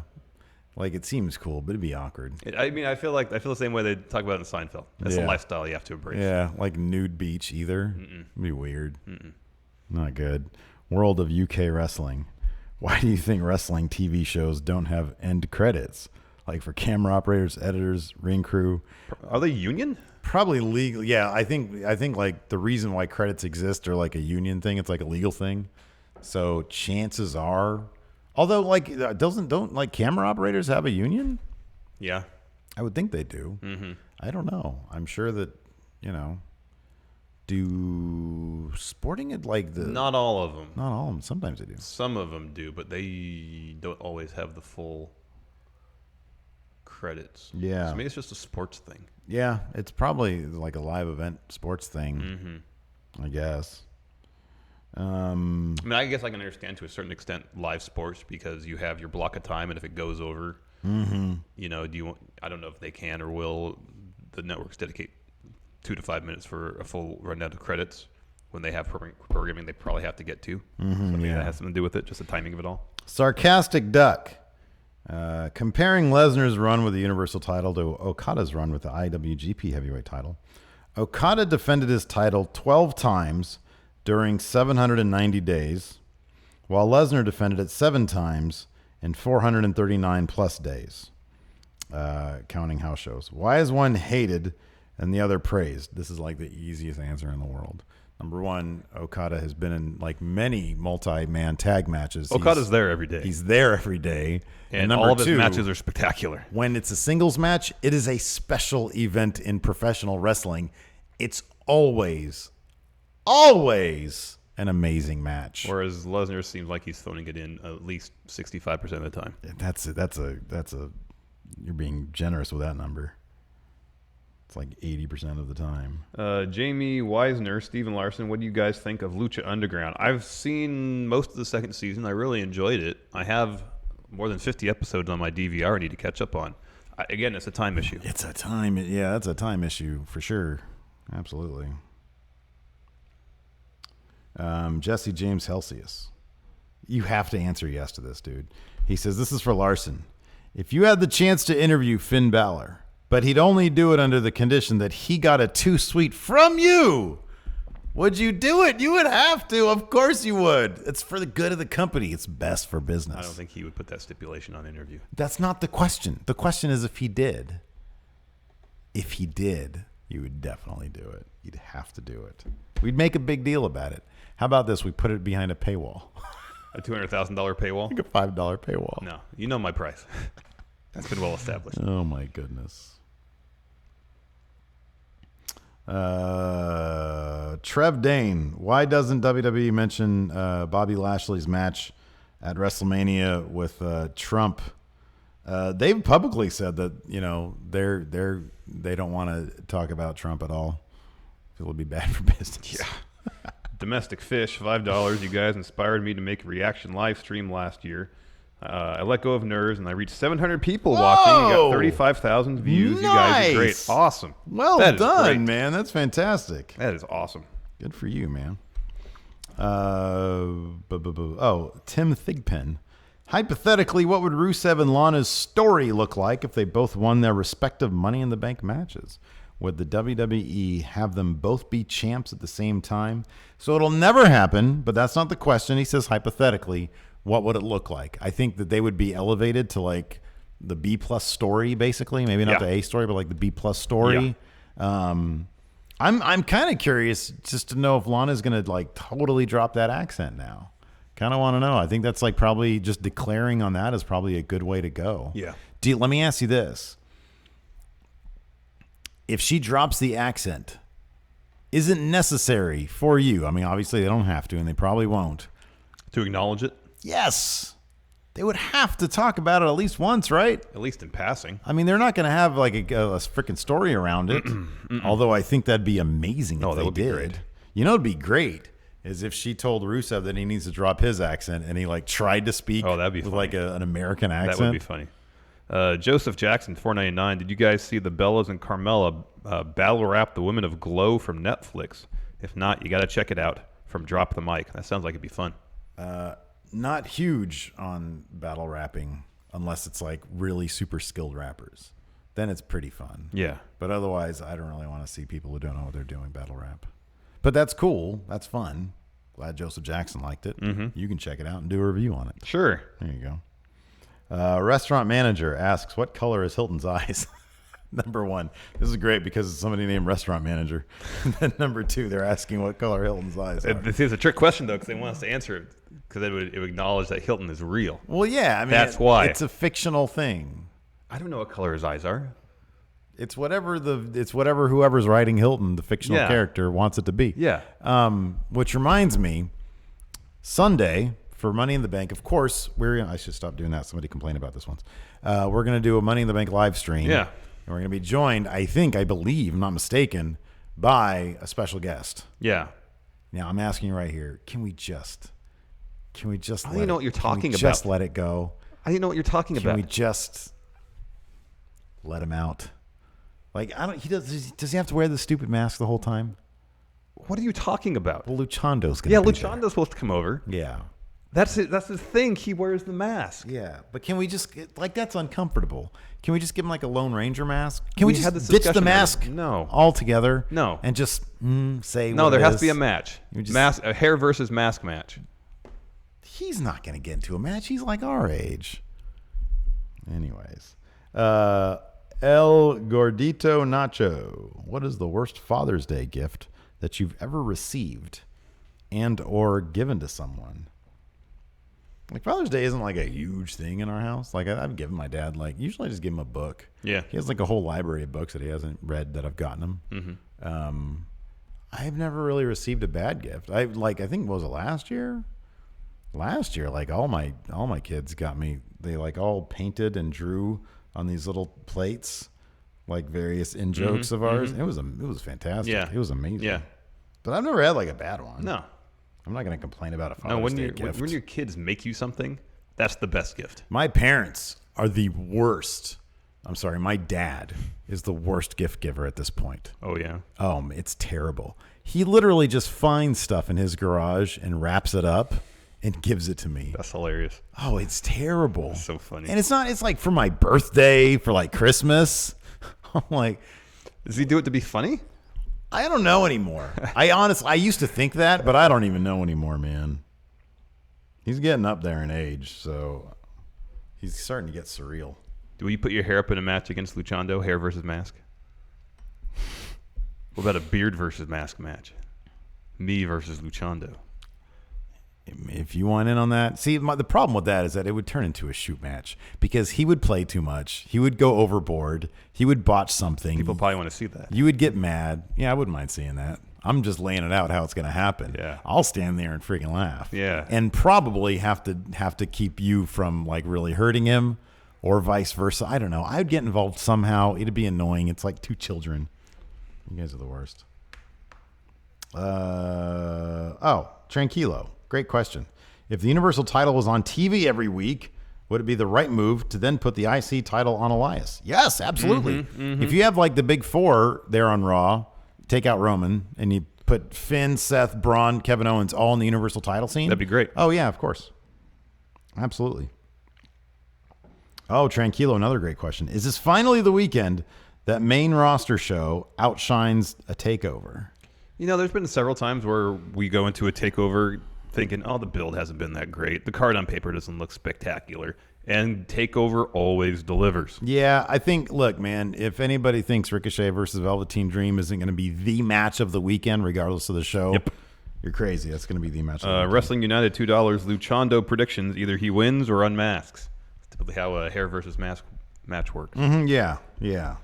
Like, it seems cool, but it'd be awkward. I feel the same way they talk about it in Seinfeld. That's a lifestyle you have to embrace. Yeah, like nude beach either. It'd be weird. Not good. World of UK wrestling. Why do you think wrestling TV shows don't have end credits? Like for camera operators, editors, ring crew. Are they union? Probably legal. Yeah, I think like the reason why credits exist are like a union thing. It's like a legal thing. So chances are, although like don't like camera operators have a union? Yeah. I would think they do. I don't know. I'm sure that, do sporting it like the Not all of them. not all of them. Sometimes they do. Some of them do, but they don't always have the full credits. Yeah. So maybe it's just a sports thing. Yeah, it's probably like a live event sports thing. I guess. I mean, I guess I can understand to a certain extent live sports because you have your block of time, and if it goes over, I don't know if they can or will the networks dedicate 2 to 5 minutes for a full rundown of credits. When they have programming they probably have to get to. So maybe that has something to do with it, just the timing of it all. Sarcastic Duck. Comparing Lesnar's run with the Universal title to Okada's run with the IWGP Heavyweight title. Okada defended his title 12 times during 790 days, while Lesnar defended it 7 times in 439 plus days, counting house shows. Why is one hated and the other praised? This is like the easiest answer in the world. Number one, Okada has been in like many multi-man tag matches. Okada's there every day. He's there every day. And number all of his two, matches are spectacular. when it's a singles match, it is a special event in professional wrestling. It's always an amazing match. Whereas Lesnar seems like he's phoning it in at least 65% of the time. That's a you're being generous with that number. It's like 80% of the time. Jamie Weisner, Steven Larson, what do you guys think of Lucha Underground? I've seen most of the second season. I really enjoyed it. I have more than 50 episodes on my DVR I need to catch up on. Again, it's a time issue. It's a time, yeah, that's a time issue for sure. Absolutely. Jesse James Helsius. You have to answer yes to this, dude. He says, this is for Larson. If you had the chance to interview Finn Balor, but he'd only do it under the condition that he got a too sweet from you, would you do it? You would have to. Of course you would. It's for the good of the company. It's best for business. I don't think he would put that stipulation on interview. That's not the question. The question is if he did. If he did, you would definitely do it. You'd have to do it. We'd make a big deal about it. How about this? We put it behind a paywall. A $200,000 paywall? Like a $5 paywall. No, you know my price. That's been well established. Oh, my goodness. Trev Dane, why doesn't WWE mention Bobby Lashley's match at WrestleMania with Trump? They've publicly said that they don't want to talk about Trump at all. It will be bad for business. Yeah. Domestic Fish, $5. You guys inspired me to make a reaction live stream last year. I let go of nerves, and I reached 700 people watching. You got 35,000 views. Nice. You guys are great. Awesome. Well That is done, great. man. That's fantastic. That is awesome. Good for you, man. Tim Thigpen. Hypothetically, what would Rusev and Lana's story look like if they both won their respective Money in the Bank matches? Would the WWE have them both be champs at the same time? So it'll never happen, but that's not the question. He says hypothetically, what would it look like? I think that they would be elevated to like the B plus story, basically. Maybe not the A story, but like the B plus story. Yeah. I'm kind of curious just to know if Lana's going to like totally drop that accent now. Kind of want to know. I think that's like probably just declaring on that is probably a good way to go. Yeah. Let me ask you this. If she drops the accent, is it necessary for you? I mean, obviously they don't have to, and they probably won't. To acknowledge it? Yes. They would have to talk about it at least once, right? At least in passing. I mean, they're not going to have like a freaking story around it. Although I think that'd be amazing if they would did. Be great. You know, it'd be great is if she told Rusev that he needs to drop his accent and he like tried to speak that'd be with funny. like an American accent. That would be funny. Joseph Jackson, $4.99. Did you guys see the Bellas and Carmella battle rap the Women of Glow from Netflix? If not, you got to check it out from Drop the Mic. That sounds like it'd be fun. Not huge on battle rapping unless it's like really super skilled rappers. Then it's pretty fun. Yeah. But otherwise, I don't really want to see people who don't know what they're doing battle rap. But that's cool. That's fun. Glad Joseph Jackson liked it. Mm-hmm. You can check it out and do a review on it. Sure. There you go. Restaurant manager asks, what color is Hilton's eyes? Number one, this is great because it's somebody named restaurant manager. And then number two, they're asking what color Hilton's eyes are. This is a trick question, though, because they want us to answer it because it would acknowledge that Hilton is real. Well, yeah. I mean, that's why. It's a fictional thing. I don't know what color his eyes are. It's whatever whoever's writing Hilton, the fictional character, wants it to be. Yeah. Which reminds me, Sunday for Money in the Bank, of course, I should stop doing that. Somebody complained about this once. We're going to do a Money in the Bank live stream. Yeah. And we're going to be joined, I believe, I'm not mistaken, by a special guest. Yeah. Now, I'm asking you right here, can we just I don't even know what you're talking about. Just let it go. I don't know what you're talking about. Can we just let him out? Like, does he have to wear the stupid mask the whole time? What are you talking about? Well, Luchando's going to be Luchando's supposed to come over. Yeah. That's it. That's his thing. He wears the mask. Yeah, but can we just that's uncomfortable? Can we just give him like a Lone Ranger mask? Can we had just this ditch the mask? No. Altogether? No. And just say no. what There it has is? to be a match. A hair versus mask match. He's not going to get into a match. He's like our age. Anyways, El Gordito Nacho. What is the worst Father's Day gift that you've ever received and or given to someone? Like, Father's Day isn't like a huge thing in our house. Like, I've given my dad, usually I just give him a book. Yeah. He has like a whole library of books that he hasn't read that I've gotten him. Mm-hmm. I've never really received a bad gift. I think, what was it, last year? Last year, like all my kids got me, they like all painted and drew on these little plates like various in jokes of ours. It was fantastic. Yeah. It was amazing. Yeah. But I've never had like a bad one. No. I'm not going to complain about a No, Father's Day gift. when your kids make you something, that's the best gift. My parents are the worst. I'm sorry, my dad is the worst gift giver at this point. Oh, yeah. It's terrible. He literally just finds stuff in his garage and wraps it up and gives it to me. That's hilarious. Oh, it's terrible. That's so funny. And it's like for my birthday, for like Christmas. I'm like, does he do it to be funny? I don't know anymore. I used to think that, but I don't even know anymore, man. He's getting up there in age, so he's starting to get surreal. Will you put your hair up in a match against Luchando, hair versus mask? What about a beard versus mask match? Me versus Luchando. If you want in on that. See, the problem with that is that it would turn into a shoot match because he would play too much. He would go overboard. He would botch something. People probably want to see that. You would get mad. Yeah, I wouldn't mind seeing that. I'm just laying it out how it's going to happen. Yeah. I'll stand there and freaking laugh. Yeah. And probably have to keep you from like really hurting him or vice versa. I don't know. I'd get involved somehow. It'd be annoying. It's like two children. You guys are the worst. Tranquilo. Great question. If the Universal title was on TV every week, would it be the right move to then put the IC title on Elias? Yes, absolutely. If you have like the big four there on Raw, take out Roman, and you put Finn, Seth, Braun, Kevin Owens all in the Universal title scene. That'd be great. Oh, yeah, of course. Absolutely. Oh, Tranquilo, another great question. Is this finally the weekend that main roster show outshines a takeover? You know, there's been several times where we go into a takeover thinking, oh, the build hasn't been that great. The card on paper doesn't look spectacular. And takeover always delivers. Yeah, I think, look, man, if anybody thinks Ricochet versus Velveteen Dream isn't going to be the match of the weekend, regardless of the show, you're crazy. That's going to be the match of the weekend. Wrestling United, $2. Luchando predictions. Either he wins or unmasks. That's typically how a hair versus mask match works. Yeah. Yep.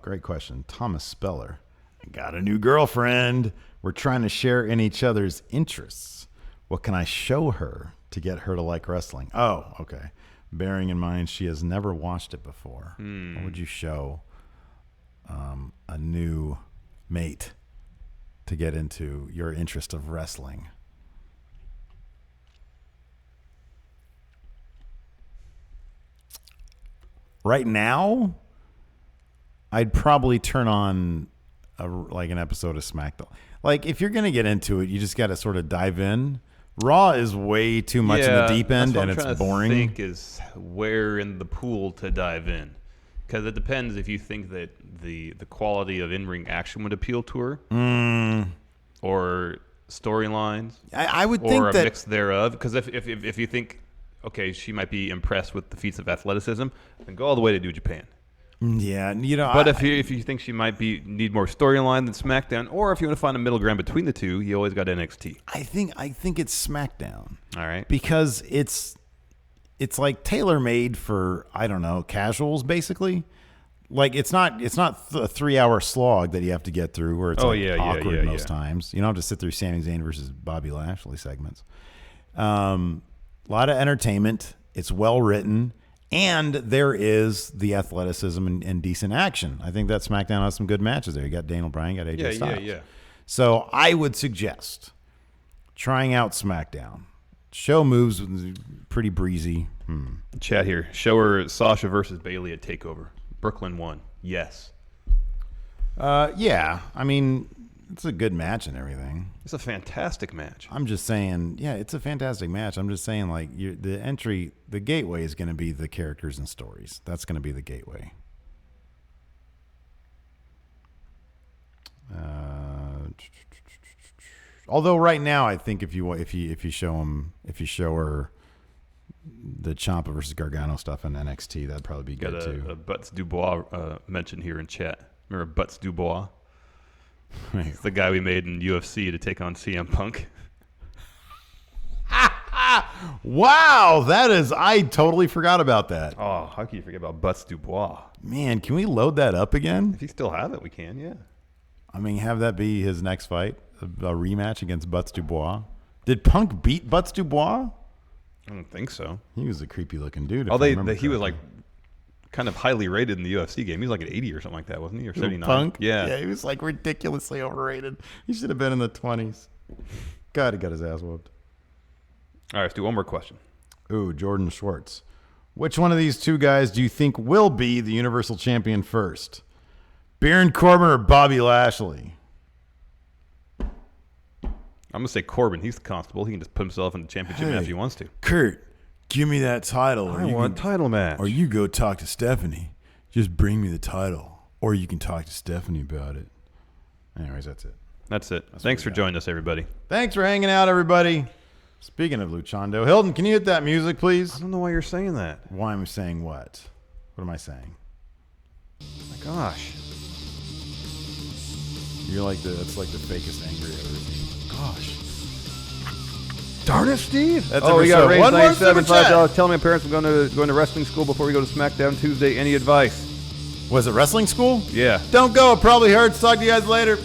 Great question. Thomas Speller. I got a new girlfriend. We're trying to share in each other's interests. What can I show her to get her to like wrestling? Oh, okay. Bearing in mind she has never watched it before. What would you show a new mate to get into your interest of wrestling? Right now, I'd probably turn on an episode of SmackDown. Like, if you're going to get into it, you just got to sort of dive in. Raw is way too much in the deep end, and it's boring. I think is where in the pool to dive in. Because it depends if you think that the quality of in-ring action would appeal to her. Or storylines. I would think or a that mix thereof. Because if you think, okay, she might be impressed with the feats of athleticism, then go all the way to New Japan. Yeah, But if you think she might need more storyline than SmackDown, or if you want to find a middle ground between the two, you always got NXT. I think it's SmackDown. All right, because it's like tailor made for, I don't know, casuals basically. Like it's not a 3-hour slog that you have to get through where it's awkward most times. You don't have to sit through Sami Zayn versus Bobby Lashley segments. A lot of entertainment. It's well written. And there is the athleticism and decent action. I think that SmackDown has some good matches there. You got Daniel Bryan, you got AJ Styles. Yeah. So I would suggest trying out SmackDown. Show moves pretty breezy. Chat here. Show her Sasha versus Bayley at TakeOver. Brooklyn won. Yes. Yeah. I mean, it's a good match and everything. It's a fantastic match. I'm just saying, yeah, it's a fantastic match. I'm just saying, like, the gateway is going to be the characters and stories. That's going to be the gateway. Although right now, I think if you show her the Ciampa versus Gargano stuff in NXT, that'd probably be good too. Got a Butts Dubois mention here in chat. Remember Butts Dubois? It's the guy we made in UFC to take on CM Punk. Wow, I totally forgot about that. Oh, how can you forget about Butts Dubois? Man, can we load that up again? If you still have it, we can, yeah. I mean, have that be his next fight, a rematch against Butts Dubois. Did Punk beat Butts Dubois? I don't think so. He was a creepy looking dude. Oh, he was like kind of highly rated in the UFC game. He was like an 80 or something like that, wasn't he? Or 79? Punk? Yeah. He was like ridiculously overrated. He should have been in the 20s. God, he got his ass whooped. All right, let's do one more question. Ooh, Jordan Schwartz. Which one of these two guys do you think will be the Universal Champion first? Baron Corbin or Bobby Lashley? I'm going to say Corbin. He's the constable. He can just put himself in the championship match if he wants to. Kurt, give me that title. I want a title match. Or you go talk to Stephanie. Just bring me the title. Or you can talk to Stephanie about it. Anyways, that's it. That's it. Thanks for joining us, everybody. Thanks for hanging out, everybody. Speaking of Luchando, Hilton, can you hit that music, please? I don't know why you're saying that. Why am I saying what? What am I saying? Oh my gosh. That's like the fakest angry I've ever seen. Gosh. Darn it, Steve. That's we got raised one more 97 super chat. $5. Telling my parents I'm going to wrestling school before we go to SmackDown Tuesday. Any advice? Was it wrestling school? Yeah. Don't go. It probably hurts. Talk to you guys later.